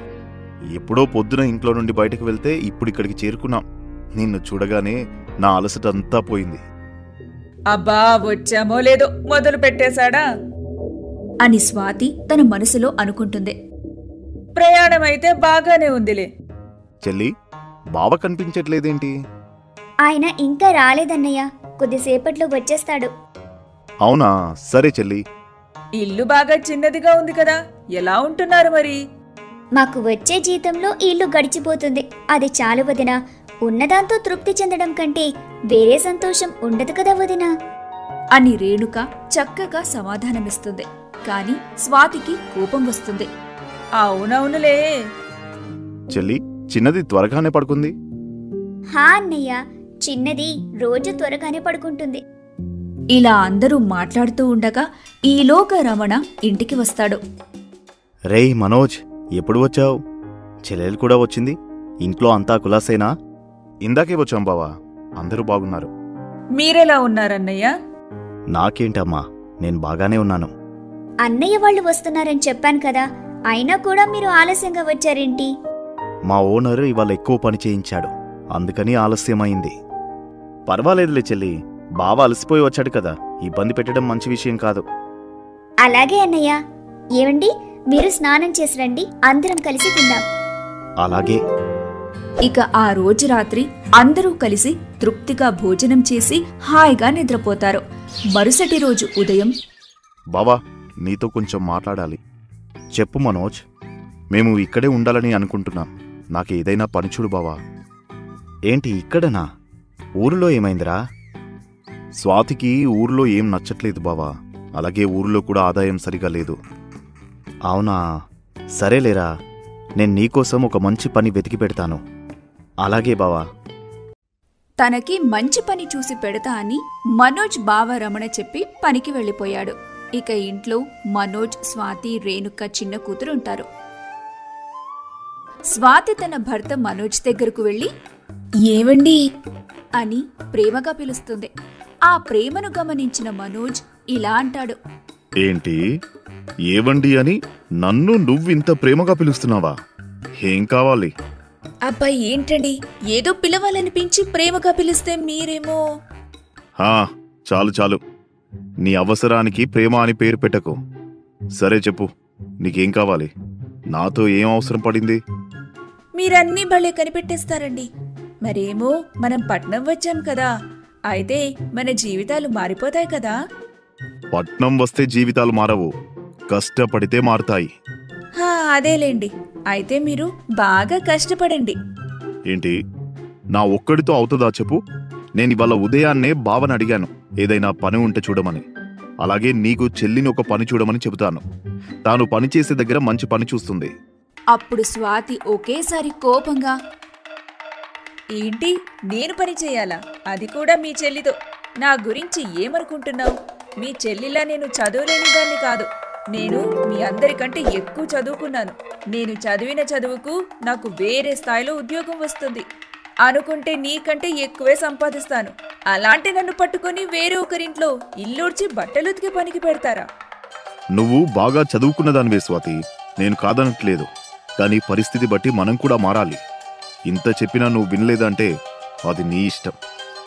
D: ఎప్పుడో పొద్దున ఇంట్లో నుండి బయటకు వెళ్తే ఇప్పుడు ఇక్కడికి చేరుకున్నాం. నిన్ను చూడగానే నా అలసట అంతా పోయింది.
E: అబ్బా, వచ్చామో లేదో మొదలు పెట్టేశాడా
A: అని స్వాతి తన మనసులో అనుకుంటుంది.
E: ప్రయాణం అయితే బాగానే ఉందిలే.
D: చెల్లి, బావ కనిపించట్లేదేంటి?
B: ఆయన ఇంకా రాలేదన్నయ్య, కొద్దిసేపట్లో వచ్చేస్తాడు.
D: అవునా, సరే చెల్లి.
E: ఇల్లు బాగా చిన్నదిగా ఉంది కదా, ఎలా ఉంటున్నారు మరి?
B: మాకు వచ్చే జీతంలో ఈ ఇల్లు గడిచిపోతుంది. అది చాలు వదినా. ఉన్నదాంతో తృప్తి చెందడం కంటే వేరే సంతోషం ఉండదు కదా వదినా
A: అని రేణుక చక్కగా సమాధానమిస్తుంది. కాని స్వాతికి కోపం వస్తుంది.
E: అవునవునులే.
D: చెల్లి, చిన్నది త్వరగానే పడుకుంది.
B: హా అన్నయ్య, చిన్నది రోజు త్వరగానే పడుకుంటుంది.
A: ఇలా అందరూ మాట్లాడుతూ ఉండగా ఈలోగా రమణ ఇంటికి వస్తాడు.
C: రేయ్ మనోజ్, ఎప్పుడు వచ్చావు? చెల్లెలు కూడా వచ్చింది. ఇంట్లో అంతా కులాసేనా?
D: ఇందాకే వచ్చాం బావా, అందరూ బాగున్నారు.
E: మీరెలా ఉన్నారన్నయ్య?
C: నాకేంటమ్మా, నేను బాగానే ఉన్నాను.
B: అన్నయ్య వాళ్ళు వస్తున్నారని చెప్పాను కదా, అయినా కూడా మీరు ఆలస్యంగా వచ్చారేంటి?
C: మా ఓనర్ ఇవాళ ఎక్కువ పని చేయించాడు, అందుకని ఆలస్యమైంది. పర్వాలేదులే చెల్లి, బావ అలసిపోయి వచ్చాడు కదా, ఇబ్బంది పెట్టడం మంచి విషయం కాదు.
B: అలాగే అన్నయ్య. ఏమండి, మీరు స్నానం చేసి రండి, అందరం కలిసి తిందాం.
C: అలాగే.
A: ఇక ఆ రోజు రాత్రి అందరూ కలిసి తృప్తిగా భోజనం చేసి హాయిగా నిద్రపోతారు. మరుసటి రోజు ఉదయం,
D: బావా, నీతో కొంచెం మాట్లాడాలి.
C: చెప్పు మనోజ్.
D: మేము ఇక్కడే ఉండాలని అనుకుంటున్నాం. నాకు ఏదైనా పని చూడు బావా.
C: ఏంటి ఇక్కడనా? ఊరిలో ఏమైందిరా?
D: స్వాతికి ఊర్లో ఏం నచ్చట్లేదు బావా. అలాగే ఊర్లో కూడా ఆదాయం సరిగా లేదు.
C: అవునా, సరేలేరా, నేను నీకోసం ఒక మంచి పని వెతికి పెడతాను. అలాగే బావా.
A: తనకి మంచి పని చూసి పెడతా అని మనోజ్ బావ రమణ చెప్పి పనికి వెళ్ళిపోయాడు. ఇక ఇంట్లో మనోజ్, స్వాతి, రేణుక చిన్న కూతురుంటారు. స్వాతి తన భర్త మనోజ్ దగ్గరకు వెళ్లి, ఏవండి అని ప్రేమగా పిలుస్తుంది. ఆ ప్రేమను గమనించిన మనోజ్ ఇలా అంటాడు.
D: ఏంటి, ఏవండి అని నన్ను నువ్వింత ప్రేమగా పిలుస్తున్నావా? ఏం కావాలి?
A: అబ్బాయి ఏంటండి, ఏదో పిలవాలనిపించి ప్రేమగా పిలిస్తే మీరేమో.
D: చాలు చాలు, నీ అవసరానికి ప్రేమ అని పేరు పెట్టకు. సరే చెప్పు, నీకేం కావాలి? నాతో ఏం అవసరం పడింది?
A: మీరన్నీ భలే కనిపెట్టేస్తారండి. మరేమో మనం పట్నం వచ్చాం కదా, అయితే మన జీవితాలు మారిపోతాయి కదా.
D: పట్నం వస్తే జీవితాలు మారవు, కష్టపడితే మారుతాయి.
A: అదేలేండి, అయితే మీరు బాగా కష్టపడండి.
D: ఏంటి, నా ఒక్కడితో అవుతుందా చెప్పు? నేనివాళ ఉదయాన్నే బావని అడిగాను ఏదైనా పని ఉంటే చూడమని. అలాగే నీకు చెల్లిని ఒక పని చూడమని చెబుతాను. తాను పనిచేసే దగ్గర మంచి పని చూస్తుంది.
A: అప్పుడు స్వాతి ఒకేసారి కోపంగా, ఏంటి, నేను పని చేయాలా? అది కూడా మీ చెల్లితో? నా గురించి ఏమనుకుంటున్నావు? మీ చెల్లిలా నేను చదువులేని దాన్ని కాదు. నేను మీ అందరికంటే ఎక్కువ చదువుకున్నాను. నేను చదివిన చదువుకు నాకు వేరే స్థాయిలో ఉద్యోగం వస్తుంది. అనుకుంటే నీకంటే ఎక్కువే సంపాదిస్తాను. అలాంటి నన్ను పట్టుకుని వేరే ఒకరింట్లో ఇల్లూడ్చి బట్టలుతికే పనికి పెడతారా?
D: నువ్వు బాగా చదువుకున్నదానివే స్వాతి, నేను కాదనట్లేదు. కానీ పరిస్థితి బట్టి మనం కూడా మారాలి. ఇంత చెప్పినా నువ్వు వినలేదంటే అది నీ ఇష్టం.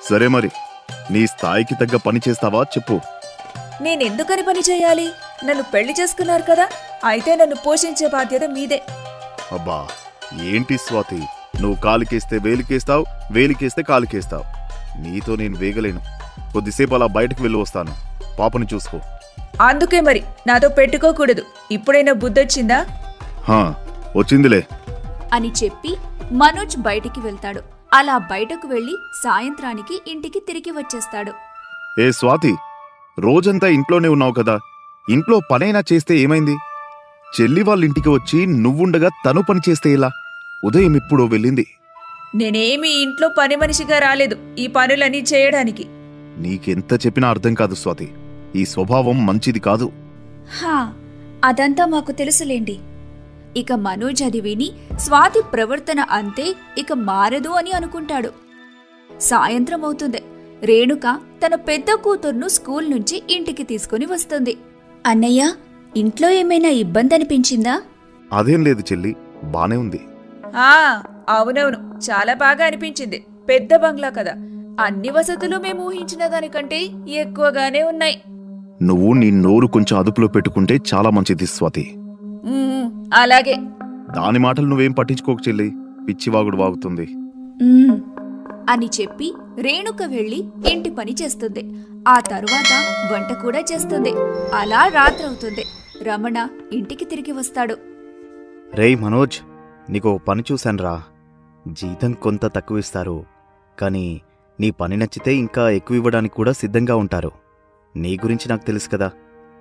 D: సరే మరి, నీ స్థాయికి తగ్గ పని చేస్తావా చెప్పు.
A: నేనెందుకని పని చేయాలి? నన్ను పెళ్లి చేసుకున్నారు కదా, అయితే నన్ను పోషించే బాధ్యత మీదే.
D: అబ్బా, ఏంటి స్వాతి, నువ్వు కాలుకేస్తే వేలికేస్తావు, వేలికేస్తే కాలుకేస్తావు. నీతో నేను వేగలేను. కొద్దిసేపు అలా బయటకు వెళ్ళి వస్తాను. పాపని చూసుకో.
E: అందుకే మరి నాతో పెట్టుకోకూడదు. ఇప్పుడైనా బుద్ధొచ్చిందా?
D: వచ్చిందిలే
A: అని చెప్పి మనోజ్ బయటికి వెళ్తాడు. అలా బయటకు వెళ్లి సాయంత్రానికి ఇంటికి తిరిగి వచ్చేస్తాడు.
D: ఏ స్వాతి, రోజంతా ఇంట్లోనే ఉన్నావు కదా, ఇంట్లో పనైనా చేస్తే ఏమైంది? చెల్లి వాళ్ళ ఇంటికి వచ్చి నువ్వుండగా తను పని చేస్తే ఇలా? ఉదయం ఇప్పుడో వెళ్ళింది.
E: నేనేమీ ఇంట్లో పని మనిషిగా రాలేదు ఈ పనులన్నీ చేయడానికి.
D: నీకెంత చెప్పినా అర్థం కాదు స్వాతి. ఈ స్వభావం మంచిది కాదు.
A: హా, అదంతా మాకు తెలుసులేండి. ఇక మనోజ్ అది విని స్వాతి ప్రవర్తన అంతే, ఇక మారదు అని అనుకుంటాడు. సాయంత్రం అవుతుంది. రేణుక తన పెద్ద కూతుర్ను స్కూల్ నుంచి ఇంటికి తీసుకుని వస్తుంది. అన్నయ్య, ఇంట్లో ఏమైనా ఇబ్బంది అనిపించిందా?
D: అదేం లేదు చెల్లి, బానే ఉంది.
E: అవునవును, చాలా బాగా అనిపించింది. పెద్ద బంగ్లా కదా, అన్ని వసతులు మేము ఊహించిన దానికంటే ఎక్కువగానే ఉన్నాయి.
D: నువ్వు నీ నోరు కొంచెం అదుపులో పెట్టుకుంటే చాలా మంచిది స్వాతి.
E: అలాగే.
D: దాని మాటలు నువ్వేం పట్టించుకోకు చెల్లి, పిచ్చివాగుడు వాగుతుంది
A: అని చెప్పి రేణుక వెళ్లి ఇంటి పని చేస్తుంది. ఆ తరువాత వంట కూడా చేస్తుంది. అలా రాత్రవుతుంది. రమణ ఇంటికి తిరిగి వస్తాడు.
C: రేయ్ మనోజ్, నీకో పని చూశాన్రా. జీతం కొంత తక్కువ ఇస్తారు, కానీ నీ పని నచ్చితే ఇంకా ఎక్కువ ఇవ్వడానికి కూడా సిద్ధంగా ఉంటారు. నీ గురించి నాకు తెలుసు కదా,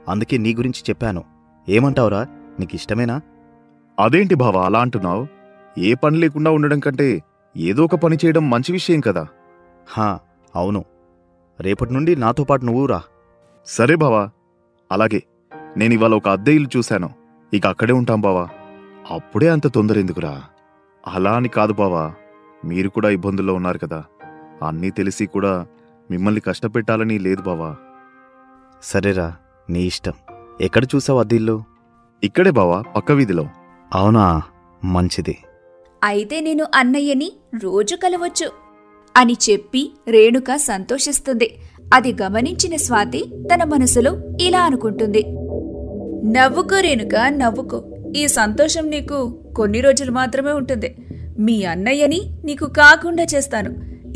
C: అందుకే నీ గురించి చెప్పాను. ఏమంటావురా, నీకిష్టమేనా?
D: అదేంటి బావా అలా అంటున్నావు? ఏ పని లేకుండా ఉండడం కంటే ఏదో ఒక పని చేయడం మంచి విషయం కదా.
C: హా, అవును. రేపటి నుండి నాతో పాటు నువ్వు రా.
D: సరే బావా, అలాగే. నేనివాళ ఒక అద్దె ఇల్లు చూశాను, ఇక అక్కడే ఉంటాం బావా. అప్పుడే అంత తొందర ఎందుకురా? అలా అని కాదు బావా, మీరు కూడా ఇబ్బందుల్లో ఉన్నారు కదా. అన్నీ తెలిసి కూడా మిమ్మల్ని కష్టపెట్టాలని లేదు బావా.
C: సరేరా, నీ ఇష్టం. ఎక్కడ చూసావు అద్దిల్లు?
D: ఇక్కడే బావా, పక్క వీధిలో.
C: అవునా, మంచిది.
A: అయితే నేను అన్నయ్యని రోజు కలవచ్చు అని చెప్పి రేణుక సంతోషిస్తుంది. అది గమనించిన స్వాతి తన మనసులో ఇలా అనుకుంటుంది.
E: నవ్వుకో రేణుక, నవ్వుకో. ఈ సంతోషం నీకు కొన్ని రోజులు మాత్రమే ఉంటుంది. మీ అన్నయ్యని నీకు కాకుండా చేస్తాను.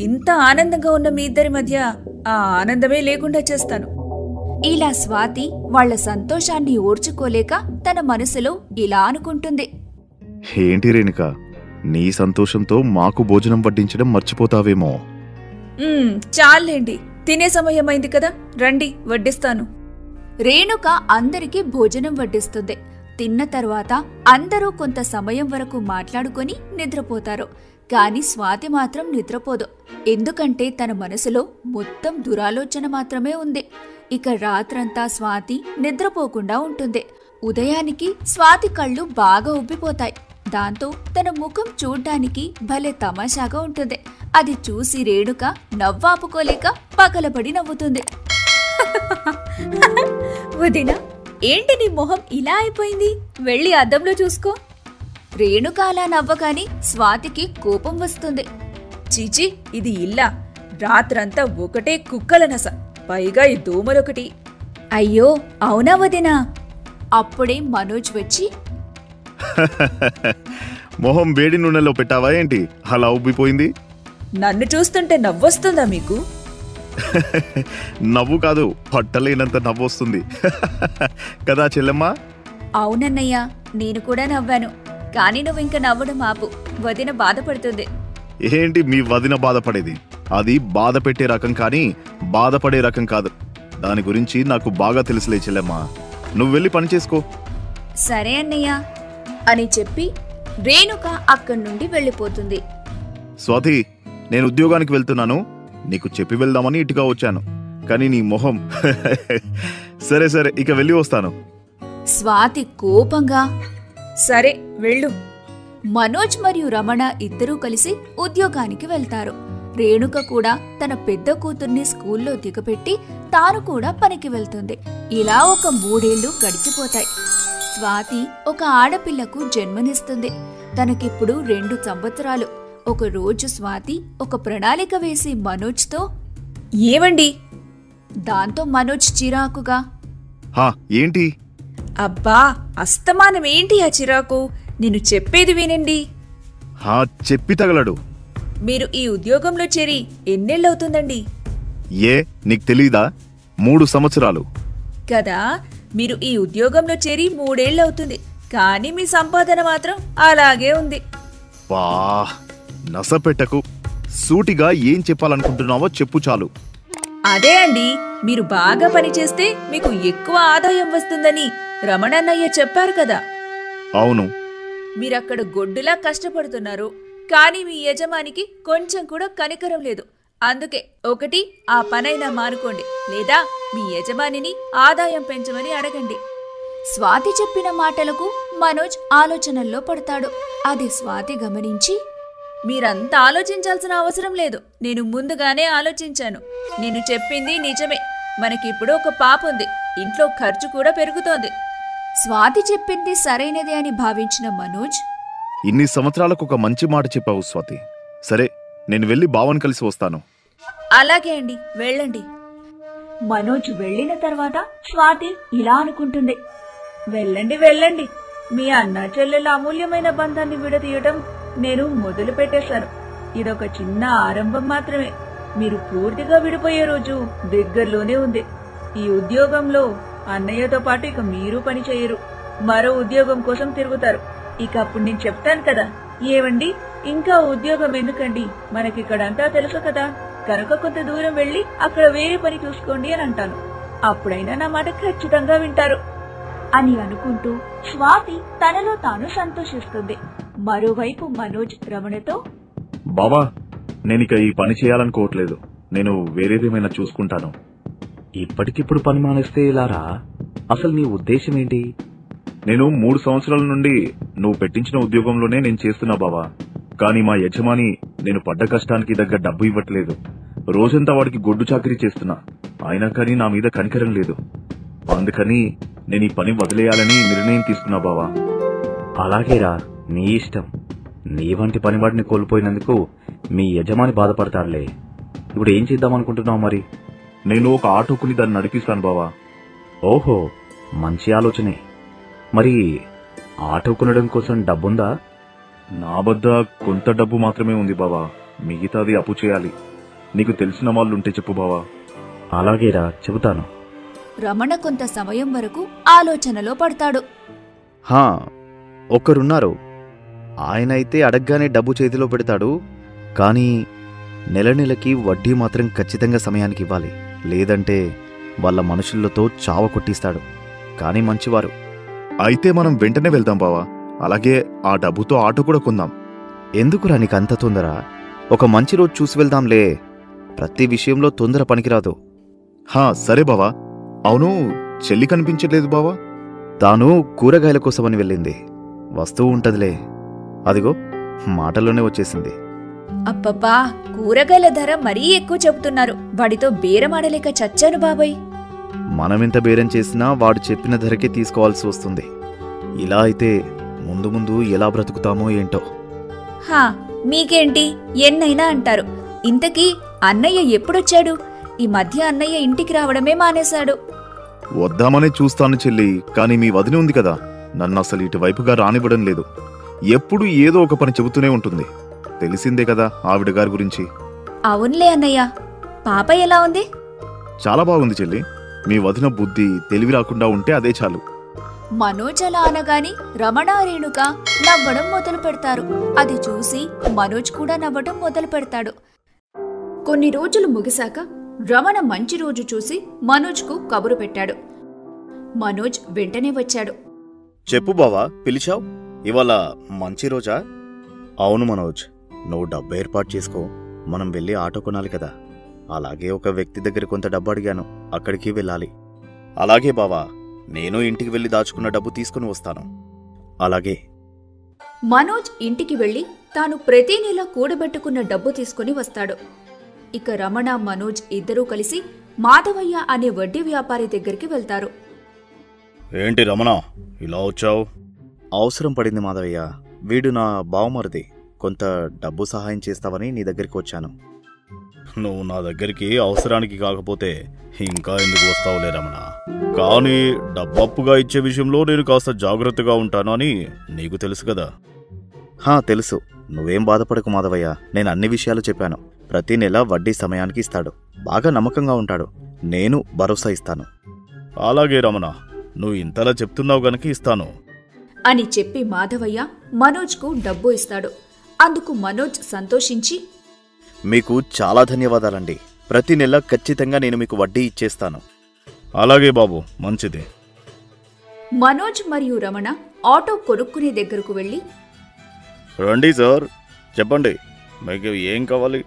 E: ఇంత ఆనందంగా ఉన్న మీ ఇద్దరి మధ్య ఆ ఆనందమే లేకుండా చేస్తాను.
A: ఇలా స్వాతి వాళ్ల సంతోషాన్ని ఓర్చుకోలేక తన మనసులో ఇలా అనుకుంటుంది.
D: ఏంటి రేణుక, నీ సంతోషంతో మాకు భోజనం వడ్డించడం మర్చిపోతావేమో.
E: చాలేండి, తినే సమయమైంది కదా, రండి వడ్డిస్తాను.
A: రేణుక అందరికీ భోజనం వడ్డిస్తుంది. తిన్న తరువాత అందరూ కొంత సమయం వరకు మాట్లాడుకొని నిద్రపోతారు. కాని స్వాతి మాత్రం నిద్రపోదు. ఎందుకంటే తన మనసులో మొత్తం దురాలోచన మాత్రమే ఉంది. ఇక రాత్రంతా స్వాతి నిద్రపోకుండా ఉంటుంది. ఉదయానికి స్వాతి కళ్ళు బాగా ఉబ్బిపోతాయి. దాంతో తన ముఖం చూడ్డానికి భలే తమాషాగా ఉంటుంది. అది చూసి రేణుక నవ్వాపుకోలేక పగలబడి నవ్వుతుంది.
E: వదినా, ఏంటి నీ మొహం ఇలా అయిపోయింది? వెళ్ళి అద్దంలో చూసుకో.
A: రేణుక అలా నవ్వగానే స్వాతికి కోపం వస్తుంది.
E: చీచి, ఇది ఇల్లా? రాత్రంతా ఒకటే కుక్కల నస, పైగా ఈ దోమలొకటి.
A: అయ్యో అవునా వదినా? అప్పుడే మనోజ్ వచ్చి,
D: మొహం వేడి నూనెలో పెట్టావా ఏంటి అలా ఉబ్బిపోయింది?
E: నన్ను చూస్తుంటే నవ్వొస్తుందా మీకు?
D: నవ్వు కాదు, పట్టలేనంత నవ్వొస్తుంది కదా చెల్లెమ్మా?
A: అవునన్నయ్య, నేను కూడా నవ్వాను. కాని నువ్వింక నవ్వడం ఆపు, వదిన బాధపడుతుంది.
D: ఏంటి మీ వదిన బాధపడేది? అది బాధ పెట్టే రకం కానీ బాధపడే రకం కాదు. దాని గురించి నాకు బాగా తెలుసులే చెల్లెమ్మా. నువ్వు వెళ్ళి పని చేసుకో.
A: సరే అన్నయ్య అని చెప్పి రేణుక అక్కడి నుండి వెళ్ళిపోతుంది.
D: స్వాతి, నేను ఉద్యోగానికి వెళ్తున్నాను, నీకు చెప్పి వెళ్దామని ఇటుగా వచ్చాను, కానీ నీ మొహం సరే సరే, ఇక వెళ్ళి వస్తాను.
A: స్వాతి కోపంగా,
E: సరే వెళ్ళు.
A: మనోజ్ మరియు రమణ ఇద్దరూ కలిసి ఉద్యోగానికి వెళ్తారు. రేణుక కూడా తన పెద్ద కూతుర్ని స్కూల్లో దిగపెట్టి తాను కూడా పనికి వెళ్తుంది. ఇలా ఒక 3 ఏళ్లు గడిచిపోతాయి. స్వాతి ఒక ఆడపిల్లకు జన్మనిస్తుంది. తనకిప్పుడు 2 సంవత్సరాలు. ఒక రోజు స్వాతి ఒక ప్రణాళిక వేసి మనోజ్తో,
E: ఏమండి?
A: దాంతో మనోజ్ చిరాకుగా,
D: హా ఏంటి?
E: అబ్బా, అస్తమానం ఏంటి ఆ చిరాకు? నేను చెప్పేది వినండి.
D: హా చెప్పి తగలడు.
E: మీరు ఈ ఉద్యోగంలో చేరి ఎన్నేళ్ళవుతుందండి?
D: ఏ నీకు తెలీదా? 3 సంవత్సరాలు
E: కదా. మీరు ఈ ఉద్యోగంలో చేరి 3 ఏళ్ళవుతుంది, కానీ మీ సంపాదన మాత్రం అలాగే ఉంది.
D: వా, నసపెట్టకు. సూటిగా ఏం చెప్పాలనుకుంటున్నావో చెప్పు చాలు.
E: అదే అండి, మీరు బాగా పనిచేస్తే మీకు ఎక్కువ ఆదాయం వస్తుందని రమణన్నయ్య చెప్పారు కదా.
D: అవును.
A: మీరక్కడ గొడ్డులా కష్టపడుతున్నారు, కానీ మీ యజమానికి కొంచెం కూడా కనికరం లేదు. అందుకే ఒకటి ఆ పనైనా మానుకోండి, లేదా మీ యజమానిని ఆదాయం పెంచమని అడగండి. స్వాతి చెప్పిన మాటలకు మనోజ్ ఆలోచనల్లో పడతాడు. అది స్వాతి గమనించి, మీరంతా ఆలోచించాల్సిన అవసరం లేదు, నేను ముందుగానే ఆలోచించాను. నేను చెప్పింది నిజమే. మనకిప్పుడు ఒక పాప ఉంది, ఇంట్లో ఖర్చు కూడా పెరుగుతోంది. స్వాతి చెప్పింది సరైనదే అని భావించిన మనోజ్,
D: ఇన్ని సంవత్సరాలకు ఒక మంచి మాట చెప్పావు స్వాతి. సరే, నేను వెళ్ళి బావని కలిసి వస్తాను.
A: అలాగే అండి, వెళ్ళండి.
F: మనోజ్ వెళ్ళిన తర్వాత స్వాతి ఇలా అనుకుంటుంది, వెళ్ళండి వెళ్ళండి, మీ అన్న చెల్లెల అమూల్యమైన బంధాన్ని విడదీయటం నేను మొదలు పెట్టేశాను. ఇదొక చిన్న ఆరంభం మాత్రమే. మీరు పూర్తిగా విడిపోయే రోజు దగ్గరలోనే ఉంది. ఈ ఉద్యోగంలో అన్నయ్యతో పాటు ఇక మీరు పని చేయరు, మరో ఉద్యోగం కోసం తిరుగుతారు. ఇక అప్పుడు నేను చెప్తాను కదా, ఏవండి ఇంకా ఉద్యోగం ఎందుకండి, మనకిక్కడంతా తెలుసు కదా, కనుక కొంత దూరం వెళ్లి అక్కడ వేరే పని చూసుకోండి అని అంటాను. అప్పుడైనా నా మాట ఖచ్చితంగా వింటారు అని అనుకుంటూ స్వాతి తనలో తాను సంతోషిస్తుంది. మరోవైపు మనోజ్ రమణతో,
D: బావా, నేనిక ఈ పని చేయాలనుకోవట్లేదు. నేను వేరేదేమైనా చూసుకుంటాను.
G: ఇప్పటికిప్పుడు పని మానేస్తే ఇలారా? అసలు నీ ఉద్దేశం ఏంటి?
D: నేను 3 సంవత్సరాల నుండి నువ్వు పెట్టించిన ఉద్యోగంలోనే నేను చేస్తున్నా బావా. కానీ మా యజమాని నేను పడ్డ కష్టానికి దగ్గర డబ్బు ఇవ్వట్లేదు. రోజంతా వాడికి గొడ్డు చాకరీ చేస్తున్నా, అయినా కానీ నా మీద కనికరం లేదు. అందుకని నేను ఈ పని వదిలేయాలని నిర్ణయం తీసుకున్నా బావా.
G: అలాగేరా, నీ ఇష్టం. నీ వంటి పనివాడిని కోల్పోయినందుకు మీ యజమాని బాధపడతాడులే. ఇప్పుడు ఏం చేద్దామనుకుంటున్నావు మరి?
D: నేను ఒక ఆటోకుని దాన్ని నడిపిస్తాను బావా.
G: ఓహో, మంచి ఆలోచనే. మరి ఆటో కొనడం కోసం డబ్బుందా?
D: నా వద్ద కొంత డబ్బు మాత్రమే ఉంది బావా, మిగతాది అప్పు చేయాలి. నీకు తెలిసిన వాళ్ళుంటే చెప్పు బావా.
G: అలాగేరా, చెబుతాను.
A: రమణ కొంత సమయం వరకు ఆలోచనలో పడతాడు.
C: హా, ఒకరున్నారు. ఆయనైతే అడగ్గానే డబ్బు చేతిలో పెడతాడు, కానీ నెల నెలకి వడ్డీ మాత్రం ఖచ్చితంగా సమయానికి ఇవ్వాలి, లేదంటే వాళ్ళ మనుషులతో చావ కొట్టిస్తాడు. కానీ మంచివారు.
D: అయితే మనం వెంటనే వెళ్దాం బావా. అలాగే ఆ డబ్బుతో ఆటో కూడా కొందాం.
C: ఎందుకురా నీకు అంత తొందర? ఒక మంచి రోజు చూసి వెళ్దాంలే. ప్రతి విషయంలో తొందర పనికిరాదు.
D: హా, సరే బావా. అవును, చెల్లి కనిపించట్లేదు బావా.
C: తాను కూరగాయల కోసమని వెళ్ళింది, వస్తూ ఉంటదిలే. అదిగో మాటల్లోనే వచ్చేసింది.
A: అబ్బబ్బా, కూరగాయల ధర మరీ ఎక్కువ చెబుతున్నారు. వాడితో బేరమాడలేక చచ్చాను బాబాయ్.
C: మనమెంత బేరం చేసినా వాడు చెప్పిన ధరకే తీసుకోవాల్సి వస్తుంది. ఇలా అయితే ముందు ముందు ఎలా బ్రతుకుతామో ఏంటో.
A: హా, మీకేంటి, ఎన్నైనా అంటారు. ఇంతకీ అన్నయ్య ఎప్పుడొచ్చాడు? ఈ మధ్య అన్నయ్య ఇంటికి రావడమే మానేశాడు.
D: వద్దామనే చూస్తాను చెల్లి, కానీ మీ వదిన ఉంది కదా, నన్ను అసలు ఇటువైపుగా రానివ్వడం లేదు. ఎప్పుడు ఏదో ఒక పని చెబుతూనే ఉంటుంది. తెలిసిందే కదా ఆవిడ గారి గురించి.
A: అవునులే అన్నయ్య. పాప ఎలా ఉంది?
D: చాలా బాగుంది చెల్లి. మీ వదిన బుద్ధి తెలివి రాకుండా ఉంటే అదే చాలు.
A: మనోజ్ అలా అనగాని రమణ, రేణుక నవ్వడం మొదలు పెడతారు. అది చూసి మనోజ్ కూడా నవ్వడం మొదలు పెడతాడు. కొన్ని రోజులు ముగిశాక రమణ మంచి రోజు చూసి మనోజ్కు కబురు పెట్టాడు. మనోజ్ వెంటనే వచ్చాడు.
C: చెప్పు బావా, పిలిచావు? ఇవాళ మంచి రోజా? అవును మనోజ్, నువ్వు డబ్బు ఏర్పాటు చేసుకో. మనం వెళ్ళి ఆటో కొనాలి కదా. అలాగే ఒక వ్యక్తి దగ్గర కొంత డబ్బు అడిగాను, అక్కడికి వెళ్ళాలి. అలాగే బావా, నేను ఇంటికి వెళ్ళి దాచుకున్న డబ్బు తీసుకుని వస్తాను. అలాగే.
A: మనోజ్ ఇంటికి వెళ్లి తాను ప్రతి నెల కూడబెట్టుకున్న డబ్బు తీసుకుని వస్తాడు. ఇక రమణ, మనోజ్ ఇద్దరూ కలిసి మాధవయ్య అనే వడ్డీ వ్యాపారి దగ్గరికి వెళ్తారు.
D: ఏంటి రమణ, ఇలా వచ్చావు?
C: అవసరం పడింది మాధవయ్య. వీడు నా బావమరిది. కొంత డబ్బు సహాయం చేస్తావని నీ దగ్గరికి వచ్చాను.
D: నువ్వు నా దగ్గరికి అవసరానికి కాకపోతే ఇంకా ఎందుకు వస్తావులే రమణ. కానీ డబ్బప్పుగా ఇచ్చే విషయంలో నేను కాస్త జాగ్రత్తగా ఉంటాను అని నీకు తెలుసు కదా.
C: హా, తెలుసు. నువ్వేం బాధపడకు మాధవయ్య, నేను అన్ని విషయాలు చెప్పాను. ప్రతి నెల వడ్డీ సమయానికి ఇస్తాడు. బాగా నమ్మకంగా ఉంటాడు. నేను భరోసా ఇస్తాను.
D: అలాగే రమణ, నువ్వు ఇంతలా చెప్తున్నావు గనక ఇస్తాను
A: అని చెప్పి మాధవయ్య మనోజ్కు డబ్బు ఇస్తాడు. అందుకు మనోజ్ సంతోషించి,
C: మీకు చాలా ధన్యవాదాలండి. ప్రతి నెల ఖచ్చితంగా నేను మీకు వడ్డీ ఇచ్చేస్తాను.
D: అలాగే బాబు, మంచిది.
A: మనోజ్ మరియు రమణ ఆటో కొనుక్కునే దగ్గరకు వెళ్ళి,
D: రండి సార్, చెప్పండి మీకు ఏం కావాలి?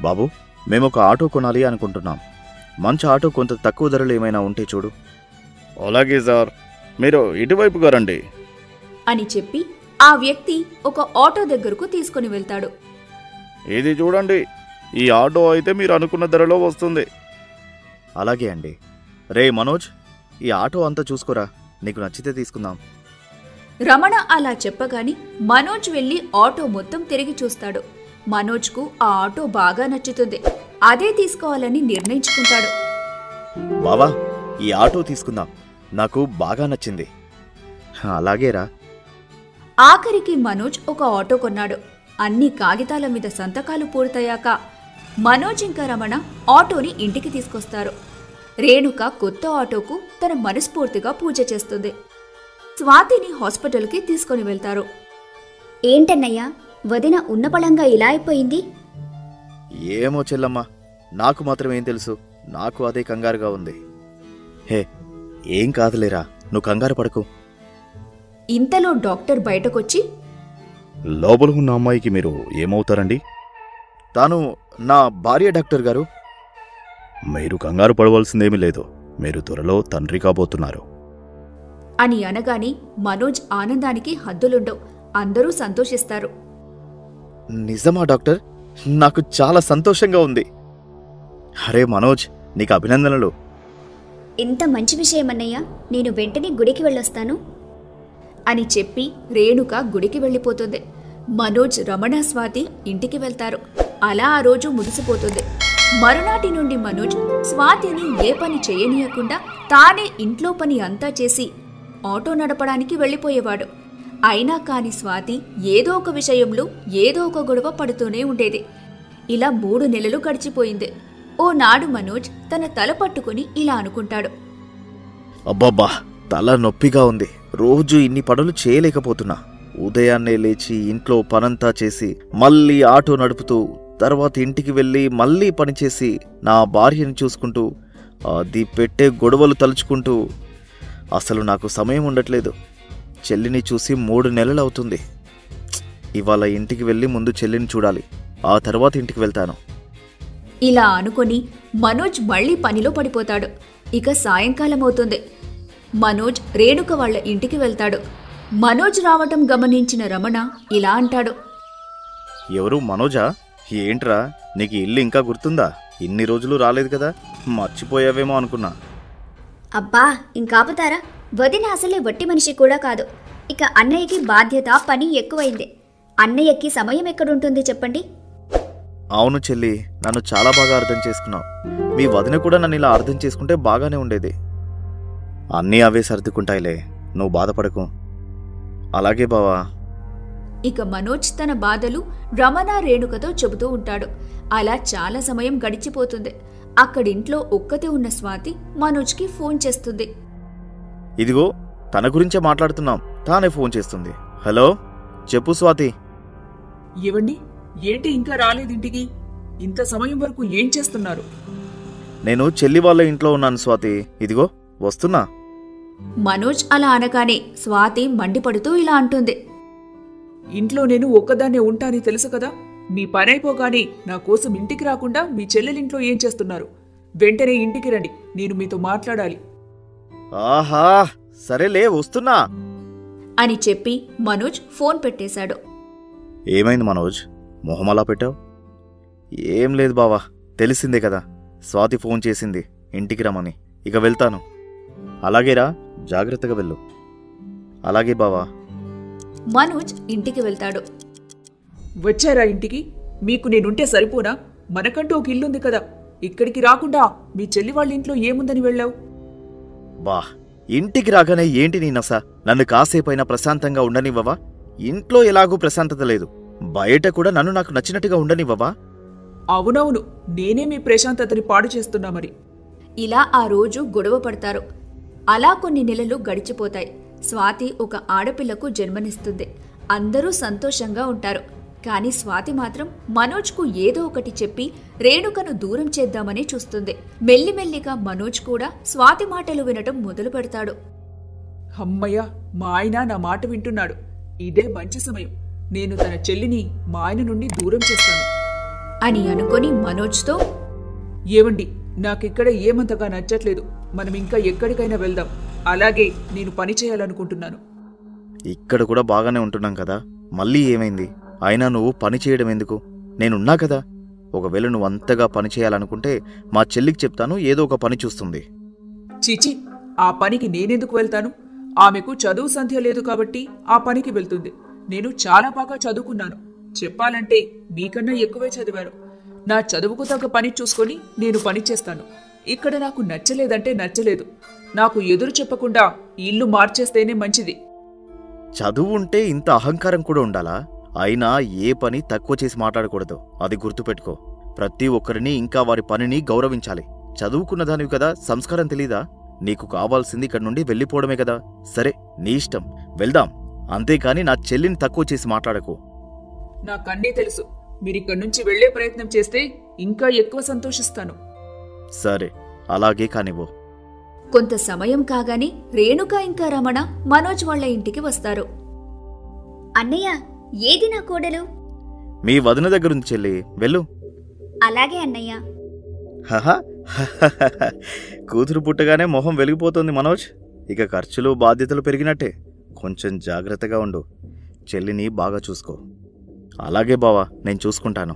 C: బాబు, మేము ఒక ఆటో కొనాలి అనుకుంటున్నాం. మంచి ఆటో కొంత తక్కువ ధరలు ఏమైనా ఉంటే చూడు.
D: అలాగే సార్, మీరు ఇటువైపుగా రండి
A: అని చెప్పి ఆ వ్యక్తి ఒక ఆటో దగ్గరకు తీసుకుని వెళ్తాడు.
D: ఇది చూడండి, ఈ ఆటో అయితే మీరు అనుకున్న ధరలో వస్తుంది.
C: అలాగే అండి. రే మనోజ్, ఈ ఆటో అంతా చూసుకోరా, నీకు నచ్చితే తీసుకుందాం.
A: రమణ అలా చెప్పగాని మనోజ్ వెళ్లి ఆటో మొత్తం తిరిగి చూస్తాడు. మనోజ్కు ఆ ఆటో బాగా నచ్చుతుంది. అదే తీసుకోవాలని నిర్ణయించుకుంటాడు.
C: బావా, ఈ ఆటో తీసుకుందాం, నాకు బాగా నచ్చింది. అలాగేరా.
A: ఆఖరికి మనోజ్ ఒక ఆటో కొన్నాడు. అన్ని కాగితాల మీద సంతకాలు పూర్తయ్యాక మనోజ్ ఇంకా రమణ ఆటోని ఇంటికి తీసుకొస్తారు. రేణుక కొత్త ఆటోకు తన మనస్ఫూర్తిగా పూజ చేస్తుంది. స్వాతిని హాస్పిటల్కి తీసుకుని వెళ్తారు.
B: ఏంటన్నయ్యా, వదిన ఉన్నపళంగా ఇలా అయిపోయింది?
C: ఏమో చెల్లమ్మ, నాకు మాత్రం ఏం తెలుసు, నాకు అదే కంగారుగా ఉంది. హే, ఏం కాదులేరా, నువ్వు కంగారు పడకు.
A: ఇంతలో డాక్టర్ బయటకొచ్చి,
D: లోపల ఉన్న అమ్మాయికి మీరు ఏమవుతారండి?
C: తాను నా భార్య డాక్టర్ గారు.
D: మీరు కంగారు పడవలసిందేమీ లేదు, మీరు త్వరలో తండ్రి కాబోతున్నారు
A: అని అనగాని మనోజ్ ఆనందానికి హద్దులుండవు. అందరూ సంతోషిస్తారు.
C: నిజమా డాక్టర్? నాకు చాలా సంతోషంగా ఉంది. అరే మనోజ్, నీకు అభినందనలు.
B: ఇంత మంచి విషయమన్నయ్యా, నేను వెంటనే గుడికి వెళ్ళొస్తాను
A: అని చెప్పి రేణుక గుడికి వెళ్ళిపోతుంది. మనోజ్, రమణ, స్వాతి ఇంటికి వెళ్తారు. అలా ఆ రోజు ముగిసిపోతుంది. మరునాటి నుండి మనోజ్ స్వాతిని ఏ పని చేయనీయకుండా తానే ఇంట్లో పని అంతా చేసి ఆటో నడపడానికి వెళ్ళిపోయేవాడు. అయినా కాని స్వాతి ఏదో ఒక విషయంలో ఏదో ఒక గొడవ పడుతూనే ఉండేది. ఇలా 3 నెలలు గడిచిపోయింది. ఓనాడు మనోజ్ తన తల పట్టుకుని ఇలా అనుకుంటాడు.
C: అబ్బబ్బా, తల నొప్పిగా ఉంది. రోజు ఇన్ని పనులు చేయలేకపోతున్నా. ఉదయాన్నే లేచి ఇంట్లో పనంతా చేసి మళ్ళీ ఆటో నడుపుతూ, తర్వాత ఇంటికి వెళ్ళి మళ్ళీ పనిచేసి నా భార్యని చూసుకుంటూ, అది పెట్టే గొడవలు తలుచుకుంటూ అసలు నాకు సమయం ఉండట్లేదు. చెల్లిని చూసి 3 నెలలు అవుతుంది. ఇవాళ ఇంటికి వెళ్ళి ముందు చెల్లిని చూడాలి, ఆ తర్వాత ఇంటికి వెళ్తాను.
A: ఇలా అనుకొని మనోజ్ మళ్లీ పనిలో పడిపోతాడు. ఇక సాయంకాలం అవుతుంది. మనోజ్ రేణుక వాళ్ళ ఇంటికి వెళ్తాడు. మనోజ్ రావటం గమనించిన రమణ ఇలా అంటాడు.
C: ఎవరు మనోజా? ఏంట్రా, నీకు ఇల్లు ఇంకా గుర్తుందా? ఇన్ని రోజులు రాలేదు కదా, మర్చిపోయావేమో అనుకున్నా.
B: అబ్బా, ఇంకాపుతారా? వదిన అసలే వట్టి మనిషి కూడా కాదు. ఇక అన్నయ్యకి బాధ్యత, పని ఎక్కువైంది. అన్నయ్యకి సమయం ఎక్కడుంటుంది చెప్పండి?
C: అవును చెల్లి, నన్ను చాలా బాగా అర్థం చేసుకున్నావు. మీ వదిన కూడా నన్ను ఇలా అర్థం చేసుకుంటే బాగానే ఉండేది. అన్నీ అవే సర్దుకుంటాయిలే, నువ్వు బాధపడకు. అలాగే బావా.
A: ఇక మనోజ్ తన బాధలు రమణ, రేణుకతో చెబుతూ ఉంటాడు. అలా చాలా సమయం గడిచిపోతుంది. అక్కడింట్లో ఒక్కతే ఉన్న స్వాతి మనోజ్కి ఫోన్ చేస్తుంది.
C: ఇదిగో, తన గురించే మాట్లాడుతున్నాం, తానే ఫోన్ చేస్తుంది. హలో, చెప్పు స్వాతి.
E: ఇవ్వండి, ఏంటి ఇంకా రాలేదింటికి? ఇంత సమయం వరకు ఏం చేస్తున్నారు?
C: నేను చెల్లి వాళ్ళ ఇంట్లో ఉన్నాను స్వాతి, ఇదిగో వస్తున్నా.
A: మనోజ్ అలా అనగానే స్వాతి మండిపడుతూ ఇలా అంటుంది.
E: ఇంట్లో నేను ఒక్కదాన్నే ఉంటానని తెలుసు కదా. మీ పనైపోగానే నా కోసం ఇంటికి రాకుండా మీ చెల్లెలింట్లో ఏం చేస్తున్నారు? వెంటనే ఇంటికి రండి, నేను మీతో మాట్లాడాలి.
C: ఆహా, సరేలే వస్తున్నా
A: అని చెప్పి మనోజ్ ఫోన్ పెట్టేశాడు.
C: ఏమైంది మనోజ్, మొహమలా పెట్టావు? ఏం లేదు బావా, తెలిసిందే కదా, స్వాతి ఫోన్ చేసింది ఇంటికి రమ్మని. ఇక వెళ్తాను. అలాగేరా, జాగ్రత్తగా వెళ్ళు. అలాగే బావా.
A: మనోజ్ ఇంటికి వెళ్తాడు.
E: వచ్చారా ఇంటికి? మీకు నేనుంటే సరిపోనా? మనకంటూ ఒక ఇల్లుంది కదా, ఇక్కడికి రాకుండా మీ చెల్లి వాళ్ళ ఇంట్లో ఏముందని వెళ్ళావు?
C: బా, ఇంటికి రాగానే ఏంటి నీ నస? నన్ను కాసేపైనా ప్రశాంతంగా ఉండనివ్వవా? ఇంట్లో ఎలాగూ ప్రశాంతత లేదు, బయట కూడా నన్ను నాకు నచ్చినట్టుగా ఉండనివ్వవా?
E: అవునవును, నేనే మీ ప్రశాంతతని పాడు చేస్తున్నా మరి.
A: ఇలా ఆ రోజు గొడవ పడతారు. అలా కొన్ని నెలలు గడిచిపోతాయి. స్వాతి ఒక ఆడపిల్లకు జన్మనిస్తుంది. అందరూ సంతోషంగా ఉంటారు. కానీ స్వాతి మాత్రం మనోజ్కు ఏదో ఒకటి చెప్పి రేణుకను దూరం చేద్దామని చూస్తుంది. మెల్లిమెల్లిగా మనోజ్ కూడా స్వాతి మాటలు వినటం మొదలు పెడతాడు.
E: అమ్మయ్య, మా ఆయన నా మాట వింటున్నాడు. ఇదే మంచి సమయం. నేను తన చెల్లిని మా ఆయన నుండి దూరం చేస్తాను
A: అని అనుకొని మనోజ్తో,
E: ఏవండి, నాకిక్కడ ఏమంతగా నచ్చట్లేదు. మనం ఇంకా ఎక్కడికైనా వెళ్దాం. అలాగే నేను పని చేయాలనుకుంటున్నాను.
C: ఇక్కడ కూడా బాగానే ఉంటున్నాం కదా, మళ్ళీ ఏమైంది? అయినా నువ్వు పని చేయడం ఎందుకు? నేనున్నా కదా. ఒకవేళ నువ్వు అంతగా పని చేయాలనుకుంటే మా చెల్లికి చెప్తాను, ఏదో ఒక పని చూస్తుంది.
E: చిచి, ఆ పనికి నేనెందుకు వెళ్తాను? ఆమెకు చదువు సంధ్య లేదు కాబట్టి ఆ పనికి వెళ్తుంది. నేను చాలా బాగా చదువుకున్నాను. చెప్పాలంటే మీకన్నా ఎక్కువే చదివాను. నా చదువుకు తగ్గ పని చూసుకొని నేను పని చేస్తాను. ఇక్కడ నాకు నచ్చలేదంటే నచ్చలేదు. నాకు ఎదురు చెప్పకుండా ఇల్లు మార్చేస్తేనే మంచిది.
C: చదువు ఉంటే ఇంత అహంకారం కూడా ఉండాలా? అయినా ఏ పని తక్కువ చేసి మాట్లాడకూడదు, అది గుర్తుపెట్టుకో. ప్రతి ఒక్కరిని ఇంకా వారి పనిని గౌరవించాలి. చదువుకున్న దానివి కదా, సంస్కారం తెలీదా? నీకు కావాల్సింది ఇక్కడి నుండి వెళ్ళిపోవడమే కదా. సరే, నీ ఇష్టం, వెళ్దాం. అంతేకాని నా చెల్లిని తక్కువ చేసి మాట్లాడకు.
E: నాకన్నీ తెలుసు. మీరిక్కడి నుంచి వెళ్లే ప్రయత్నం చేస్తే ఇంకా ఎక్కువ సంతోషిస్తాను.
C: సరే, అలాగే కానివ్వు.
A: కొంత సమయం కాగానే రేణుక ఇంకా రమణ మనోజ్ వాళ్ల ఇంటికి వస్తారు.
B: అన్నయ్య, ఏది నా కోడలు?
C: మీ వదిన దగ్గరుంది చెల్లి, వెళ్ళు.
B: అలాగే అన్నయ్య.
C: హహా, కూతురు పుట్టగానే మొహం వెలిగిపోతుంది మనోజ్. ఇక ఖర్చులు బాధ్యతలు పెరిగినట్టే. కొంచెం జాగ్రత్తగా ఉండు. చెల్లిని బాగా చూసుకో. అలాగే బావా, నేను చూసుకుంటాను.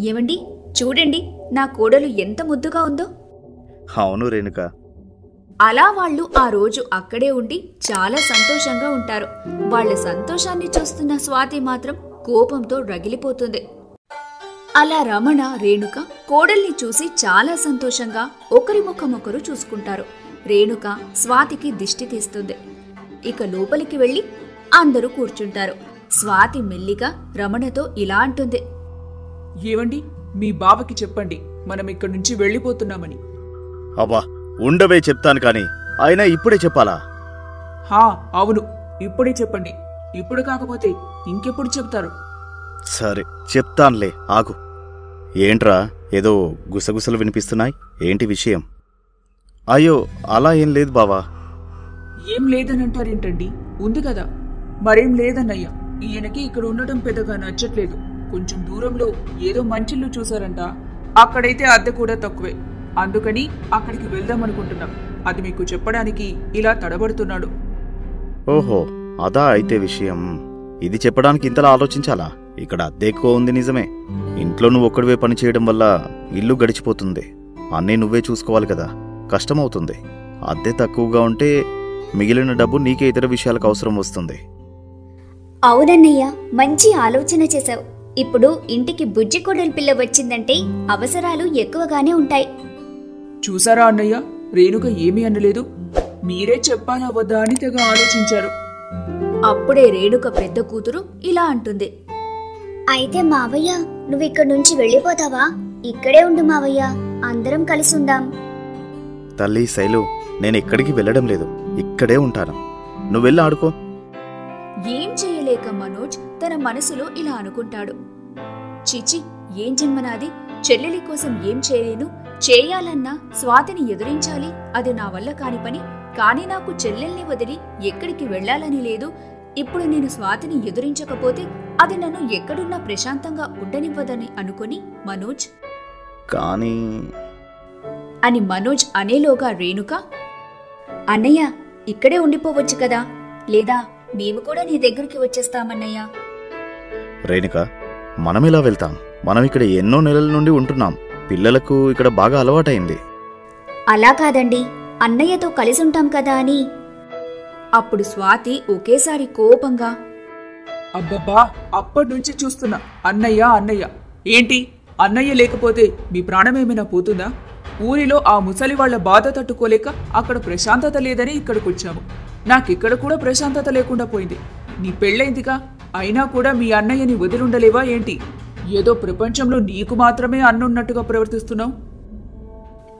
A: ఏమండి, చూడండి నా కోడలు ఎంత ముద్దుగా ఉందో.
C: అవును రేణుక.
A: అలా వాళ్ళు ఆ రోజు అక్కడే ఉండి చాలా సంతోషంగా ఉంటారు. వాళ్ల సంతోషాన్ని చూస్తున్న స్వాతి మాత్రం కోపంతో రగిలిపోతుంది. అలా రమణ, రేణుక కోడల్ని చూసి చాలా సంతోషంగా ఒకరి ముఖం ఒకరు చూసుకుంటారు. రేణుక స్వాతికి దిష్టి తీస్తుంది. ఇక లోపలికి వెళ్లి అందరూ కూర్చుంటారు. స్వాతి మెల్లిగా రమణతో ఇలా అంటుంది.
E: ఏవండి, మీ బావకి చెప్పండి మనం ఇక్కడి నుంచి వెళ్ళిపోతున్నామని.
C: అబ్బా, ఉండవే, చెప్తాను కాని అయినా ఇప్పుడే చెప్పాలా?
E: హా, అవును, ఇప్పుడే చెప్పండి. ఇప్పుడు కాకపోతే ఇంకెప్పుడు చెప్తారు?
C: సరే, చెప్తాన్లే, ఆగు. ఏంట్రా, ఏదో గుసగుసలు వినిపిస్తున్నాయి, ఏంటి విషయం? అయ్యో, అలా ఏం లేదు బావా.
E: ఏం లేదనంటారేంటండి? ఉంది కదా. మరేం లేదన్నయ్య. ఈయనకి ఇక్కడ ఉండటం పెద్దగా నచ్చట్లేదు. కొంచెం దూరంలో ఏదో మంచిల్లు చూసారంట. అక్కడైతే అద్దె కూడా తక్కువే. అందుకని అక్కడికి వెళ్దామనుకుంటున్నాం. అది మీకు చెప్పడానికి ఇలా తడబడుతున్నాడు.
C: ఓహో, అదా అయితే విషయం. ఇది చెప్పడానికి ఇంతలా ఆలోచించాలా? ఇక్కడ అద్దె ఎక్కువ ఉంది నిజమే. ఇంట్లో నువ్వు ఒక్కడివే పని చేయడం వల్ల ఇల్లు గడిచిపోతుంది. అన్నీ నువ్వే చూసుకోవాలి కదా, కష్టమవుతుంది. అద్దె తక్కువగా ఉంటే మిగిలిన డబ్బు నీకే ఇతర విషయాలకు అవసరం వస్తుంది.
B: అవునన్నయ్య, మంచి ఆలోచన చేశావు. ఇప్పుడు ఇంటికి బుజ్జి కోడలి పిల్ల వచ్చిందంటే అవసరాలు ఎక్కువగానే ఉంటాయి.
E: చూసారా అన్నయ్య, రేణుక ఏమీ అనలేదు. మీరే చెప్పాలా వద్దా అని తెగ ఆలోచించారు.
A: అప్పుడే రేణుక పెద్ద కూతురు ఇలా అంటుంది.
B: అయితే మావయ్య, నువ్వు ఇక్కడి నుంచి వెళ్ళిపోతావా? ఇక్కడే ఉండు మావయ్య, అందరం కలిసి ఉందాం.
C: తల్లి శైలు, నేను ఎక్కడికి వెళ్ళడం లేదు, ఇక్కడే ఉంటాను. నువ్వెళ్ళి ఆడుకో.
A: ఏం చేయలేక మనోజ్ తన మనసులో ఇలా అనుకుంటాడు. చిచి, ఏం జన్మనాది. చెల్లెలి కోసం ఏం చేయలేను. చేయాలన్నా స్వాతిని ఎదురించాలి, అది నా వల్ల కాని పని. కానీ నాకు చెల్లెల్ని వదిలి ఎక్కడికి వెళ్లాలని లేదు. ఇప్పుడు నేను స్వాతిని ఎదురించకపోతే అది నన్ను ఎక్కడున్నా ప్రశాంతంగా ఉండనివ్వదని అనుకుని మనోజ్
C: కానీ
A: అని మనోజ్ అనేలోగా రేణుక, అన్నయ్య ఇక్కడే ఉండిపోవచ్చు కదా, లేదా మేము కూడా నీ దగ్గరికి వచ్చేస్తామన్నయ్య.
C: రేణుక, మనమిలా వెళ్తాం. మనం ఇక్కడ ఎన్నో నెలల నుండి ఉంటున్నాం. పిల్లలకు ఇక్కడ బాగా అలవాటైంది.
B: అలా కాదండి, అన్నయ్యతో కలిసి ఉంటాం కదా అని.
A: అప్పుడు స్వాతి ఒకేసారి కోపంగా,
E: అబ్బబ్బా, అప్పటినుంచి చూస్తున్నా అన్నయ్య అన్నయ్య. ఏంటి, అన్నయ్య లేకపోతే మీ ప్రాణమేమైనా పోతుందా? ఊరిలో ఆ ముసలి వాళ్ల బాధ తట్టుకోలేక అక్కడ ప్రశాంతత లేదని ఇక్కడికొచ్చాము. నాకిక్కడ కూడా ప్రశాంతత లేకుండా పోయింది. నీ పెళ్ళైందిగా, అయినా కూడా మీ అన్నయ్యని వదిలుండలేవా ఏంటి? ఏదో ప్రపంచంలో నీకు మాత్రమే అన్నున్నట్టుగా ప్రవర్తిస్తున్నావు.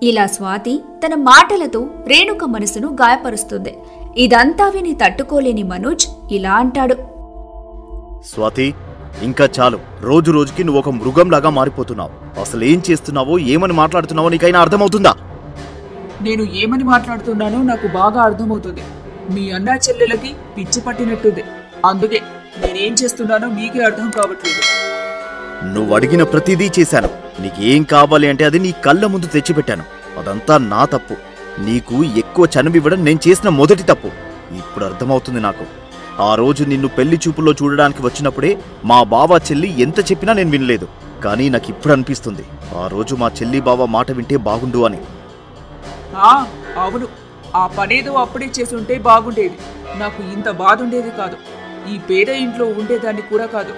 A: ఇలా స్వాతి తన మాటలతో రేణుక మనసును గాయపరుస్తుంది. ఇదంతా విని తట్టుకోలేని మనోజ్ ఇలా అంటాడు.
C: స్వాతి, ఇంకా చాలు. రోజు రోజుకి నువ్వు ఒక మృగంలాగా మారిపోతున్నావు. అసలు ఏం చేస్తున్నావో, ఏమని మాట్లాడుతున్నావో నీకైనా అర్థమవుతుందా?
E: నేను ఏమని మాట్లాడుతున్నానో నాకు బాగా అర్థమవుతుంది. మీ అన్నా చెల్లెలకి పిచ్చి పట్టినట్టుంది. అందుకే నేనేం చేస్తున్నానో మీకే అర్థం కావట్లేదు.
C: నువ్వు అడిగిన ప్రతిదీ చేశాను. నీకేం కావాలి అంటే అది నీ కళ్ళ ముందు తెచ్చిపెట్టాను. అదంతా నా తప్పు. నీకు ఎక్కువ చనువివ్వడం నేను చేసిన మొదటి తప్పు. ఇప్పుడు అర్థమవుతుంది నాకు. ఆ రోజు నిన్ను పెళ్లి చూపుల్లో చూడడానికి వచ్చినప్పుడే మా బావ చెల్లి ఎంత చెప్పినా నేను వినలేదు. కానీ నాకు ఇప్పుడు అనిపిస్తుంది ఆ రోజు మా చెల్లి బావ మాట వింటే బాగుండు అని.
E: అవును, ఆ పనేదో అప్పుడే చేసుంటే బాగుండేది. నాకు ఇంత బాధ ఉండేది కాదు. ఈ పేద ఇంట్లో ఉండేదాన్ని కూడా కాదు.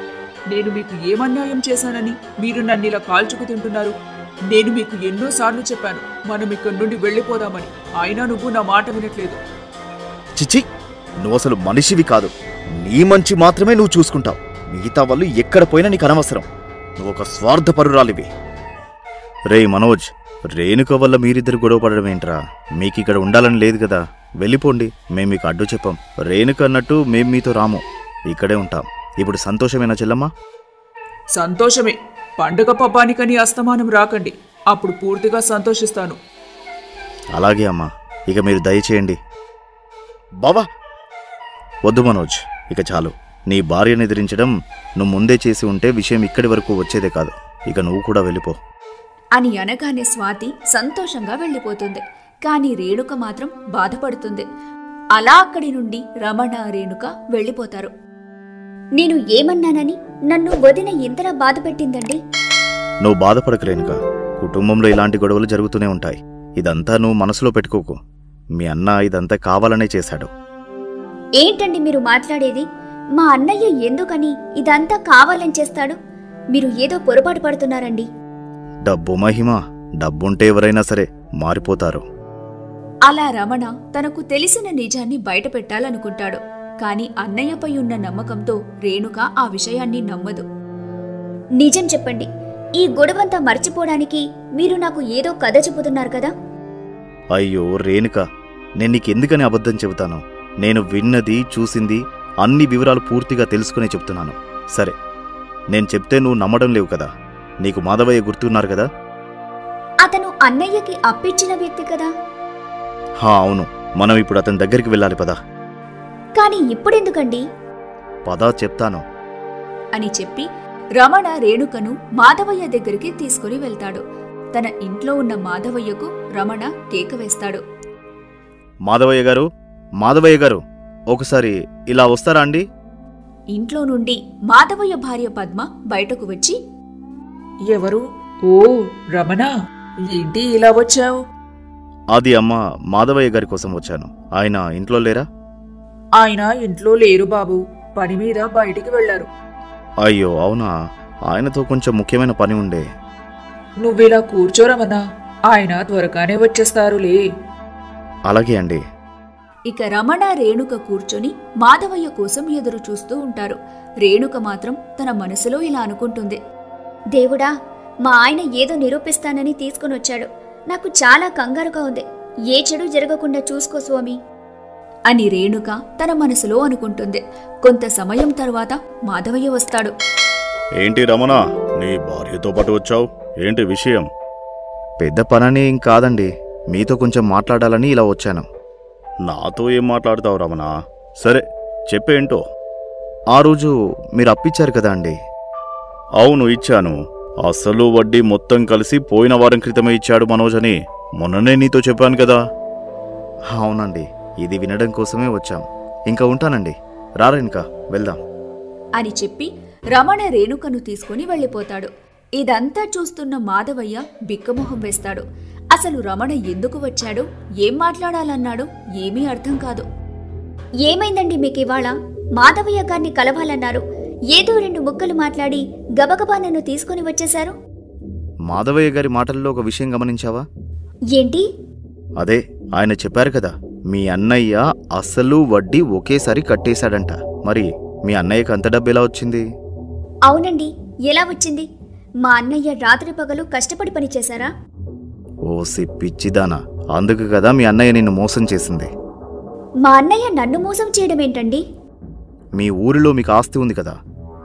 E: నేను మీకు ఏమన్యాయం చేశానని మీరు నన్ను ఇలా కాల్చుకు తింటున్నారు? నేను మీకు ఎన్నోసార్లు చెప్పాను మనం ఇక్కడి నుండి వెళ్ళిపోదామని. అయినా నువ్వు నా మాట వినట్లేదు.
C: చిచి, నువ్వు అసలు మనిషివి కాదు. నీ మంచి మాత్రమే నువ్వు చూసుకుంటావు. మిగతా వాళ్ళు ఎక్కడ పోయినా నీకు అనవసరం. నువ్వు ఒక స్వార్థపరురాలివి. రే మనోజ్, రేణుక వల్ల మీరిద్దరు గొడవ పడడం ఏంట్రా? మీకిక్కడ ఉండాలని లేదు కదా, వెళ్ళిపోండి. మేము మీకు అడ్డు చెప్పాం. రేణుక అన్నట్టు మేము మీతో రాము, ఇక్కడే ఉంటాం. ఇప్పుడు సంతోషమేనా చెల్లమ్మా?
E: సంతోషమే. పండుగ పబ్బానికని అస్తమానం రాకండి, అప్పుడు పూర్తిగా సంతోషిస్తాను.
C: అలాగే అమ్మా, ఇక మీరు దయచేయండి. బావా, వద్దు మనోజ్, ఇక చాలు. నీ భార్యను ఎదిరించడం నువ్వు ముందే చేసి ఉంటే విషయం ఇక్కడి వరకు వచ్చేదే కాదు. ఇక నువ్వు కూడా వెళ్ళిపో
A: అని అనగానే స్వాతి సంతోషంగా వెళ్ళిపోతుంది. కాని రేణుక మాత్రం బాధపడుతుంది. అలా అక్కడి నుండి రమణ, రేణుక వెళ్ళిపోతారు.
B: నేను ఏమన్నానని నన్ను వదిన ఇంతలా బాధ పెట్టిందండి?
C: నువ్వు బాధపడకు రేణుక. కుటుంబంలో ఇలాంటి గొడవలు జరుగుతూనే ఉంటాయి. ఇదంతా నువ్వు మనసులో పెట్టుకోకు. మీ అన్న ఇదంతా కావాలనే చేశాడు.
B: ఏంటండి మీరు మాట్లాడేది? మా అన్నయ్య ఎందుకని ఇదంతా కావాలని చేస్తాడు? మీరు ఏదో పొరపాటు పడుతున్నారండి.
C: డబ్బు మహిమ, డబ్బుంటే ఎవరైనా సరే మారిపోతారు.
A: అలా రమణ తనకు తెలిసిన నిజాన్ని బయటపెట్టాలనుకుంటాడు. కాని అన్నయ్యపై ఉన్న నమ్మకంతో రేణుక ఆ విషయాన్ని నమ్మదు.
B: నిజం చెప్పండి, ఈ గొడవంతా మర్చిపోవడానికి మీరు నాకు ఏదో కథ చెబుతున్నారు కదా?
C: అయ్యో రేణుక, నేను నీకెందుకని అబద్ధం చెబుతాను? నేను విన్నది, చూసింది అన్ని వివరాలు పూర్తిగా తెలుసుకునే చెప్తున్నాను. సరే, నేను చెప్తే నువ్వు నమ్మడం లేవు కదా. నీకు మాధవయ్య గుర్తున్నారు కదా?
B: అతను అన్నయ్యకి అప్పిచ్చిన వ్యక్తి కదా?
C: అవును. మనం ఇప్పుడు అతని దగ్గరికి వెళ్ళాలి, పదా.
B: కాని ఇప్పుడెందుకండి?
C: పదా, చెప్తాను
A: అని చెప్పి రమణ రేణుకను మాధవయ్య దగ్గరికి తీసుకుని వెళ్తాడు. తన ఇంట్లో ఉన్న మాధవయ్యకు రమణ కేక వేస్తాడు.
C: మాధవయ్య గారు, మాధవయ్య గారు, ఒకసారి ఇలా వస్తారా అండి?
A: ఇంట్లో నుండి మాధవయ్య భార్య పద్మ బయటకు వచ్చి,
E: ఎవరు? ఓ రమణ, ఏంటి ఇలా వచ్చావు?
C: అది అమ్మ, మాధవయ్య గారి కోసం వచ్చాను. ఆయన ఇంట్లో లేరా?
E: ఆయన ఇంట్లో లేరు బాబు, పని మీద బయటికి వెళ్లారు.
C: అయ్యో అవునా? ఆయనతో కొంచెం ముఖ్యమైన పని ఉండే.
E: నువ్విలా కూర్చోరమన్నా, ఆయన త్వరగానే వచ్చేస్తారులే.
C: అలాగే అండి.
A: ఇక రమణ, రేణుక కూర్చొని మాధవయ్య కోసం ఎదురు చూస్తూ ఉంటారు. రేణుక మాత్రం తన మనసులో ఇలా అనుకుంటుంది.
B: దేవుడా, మా ఆయన ఏదో నిరూపిస్తానని తీసుకునొచ్చాడు. నాకు చాలా కంగారుగా ఉంది. ఏ చెడు జరగకుండా చూసుకో స్వామి
A: అని రేణుక తన మనసులో అనుకుంటుంది. కొంత సమయం తర్వాత మాధవయ్య వస్తాడు.
D: ఏంటి రమణ, నీ భార్యతో పాటు వచ్చావు? ఏంటి విషయం?
C: పెద్ద పనని ఏం కాదండి, మీతో కొంచెం మాట్లాడాలని ఇలా వచ్చాను.
D: నాతో ఏం మాట్లాడతావు రమణ? సరే చెప్పేంటో.
C: ఆ రోజు మీరు అప్పిచ్చారు కదా అండి?
D: అవును, ఇచ్చాను. అసలు వడ్డీ మొత్తం కలిసి పోయిన వారం క్రితమే ఇచ్చాడు మనోజ్ అని మొన్ననే నీతో చెప్పాను కదా.
C: అవునండి, ఇది వినడం కోసమే వచ్చాం. ఇంకా ఉంటానండి. రారేనుక, వెళ్దాం
A: అని చెప్పి రమణ రేణుకను తీసుకుని వెళ్ళిపోతాడు. ఇదంతా చూస్తున్న మాధవయ్య బిక్కమొహం వేస్తాడు. అసలు రమణ ఎందుకు వచ్చాడో, ఏం మాట్లాడాలన్నాడో ఏమీ అర్థం కాదు.
B: ఏమైందండి మీకు ఇవాళ? మాధవయ్య గారిని కలవాలన్నారు. ఏదో 2 ముక్కలు మాట్లాడి గబగబా నన్ను తీసుకుని వచ్చేశారు.
C: మాధవయ్య గారి మాటల్లో ఒక విషయం గమనించావా?
B: ఏంటి?
C: అదే, ఆయన చెప్పారు కదా, మీ అన్నయ్య అసలు వడ్డీ ఒకేసారి కట్టేశాడంట. మరి మీ అన్నయ్యకు అంత డబ్బు ఎలా వచ్చింది?
B: అవునండి, ఎలా వచ్చింది? మా అన్నయ్య రాత్రి పగలు కష్టపడి పనిచేశారా?
C: ఓసి పిచ్చిదానా, అందుకు కదా మీ అన్నయ్య నిన్ను మోసం చేసింది.
B: మా అన్నయ్య నన్ను మోసం చేయడం ఏంటండి?
C: మీ ఊరిలో మీకు ఆస్తి ఉంది కదా,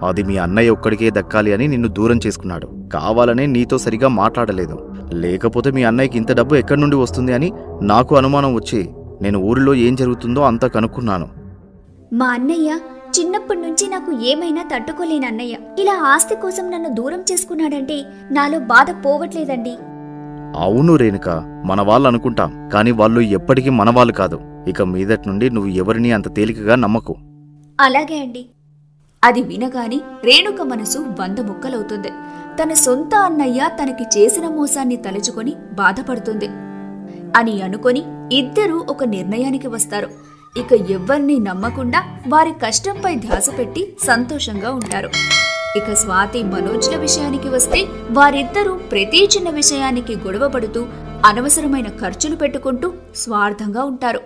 C: అది మీ అన్నయ్య ఒక్కడికే దక్కాలి అని నిన్ను దూరం చేసుకున్నాడు. కావాలనే నీతో సరిగా మాట్లాడలేదు. లేకపోతే మీ అన్నయ్యకి ఇంత డబ్బు ఎక్కడి నుండి వస్తుంది అని నాకు అనుమానం వచ్చి నేను ఊరిలో ఏం జరుగుతుందో అంతా కనుక్కున్నాను.
B: మా అన్నయ్య చిన్నప్పటి నుంచి నాకు ఏమైనా తట్టుకోలేని అన్నయ్య ఇలా ఆస్తి కోసం నన్ను దూరం చేసుకున్నాడంటే నాలో బాధ పోవట్లేదండి.
C: అవును రేణుక, మన వాళ్ళు అనుకుంటాం, కానీ వాళ్ళు ఎప్పటికీ మనవాళ్ళు కాదు. ఇక మీదటి నుండి నువ్వు ఎవరిని అంత తేలికగా నమ్మకు.
B: అలాగే అండి.
A: అది వినగాని రేణుక మనసు 100 ముక్కలవుతుంది. తన సొంత అన్నయ్య తనకి చేసిన మోసాన్ని తలుచుకొని బాధపడుతుంది అని అనుకొని ఇద్దరూ ఒక నిర్ణయానికి వస్తారు. ఇక ఎవ్వరినీ నమ్మకుండా వారి కష్టంపై ధ్యాస పెట్టి సంతోషంగా ఉంటారు. ఇక స్వాతి మనోజ్ల విషయానికి వస్తే వారిద్దరూ ప్రతి చిన్న విషయానికి గొడవ పడుతూ అనవసరమైన ఖర్చులు పెట్టుకుంటూ స్వార్థంగా ఉంటారు.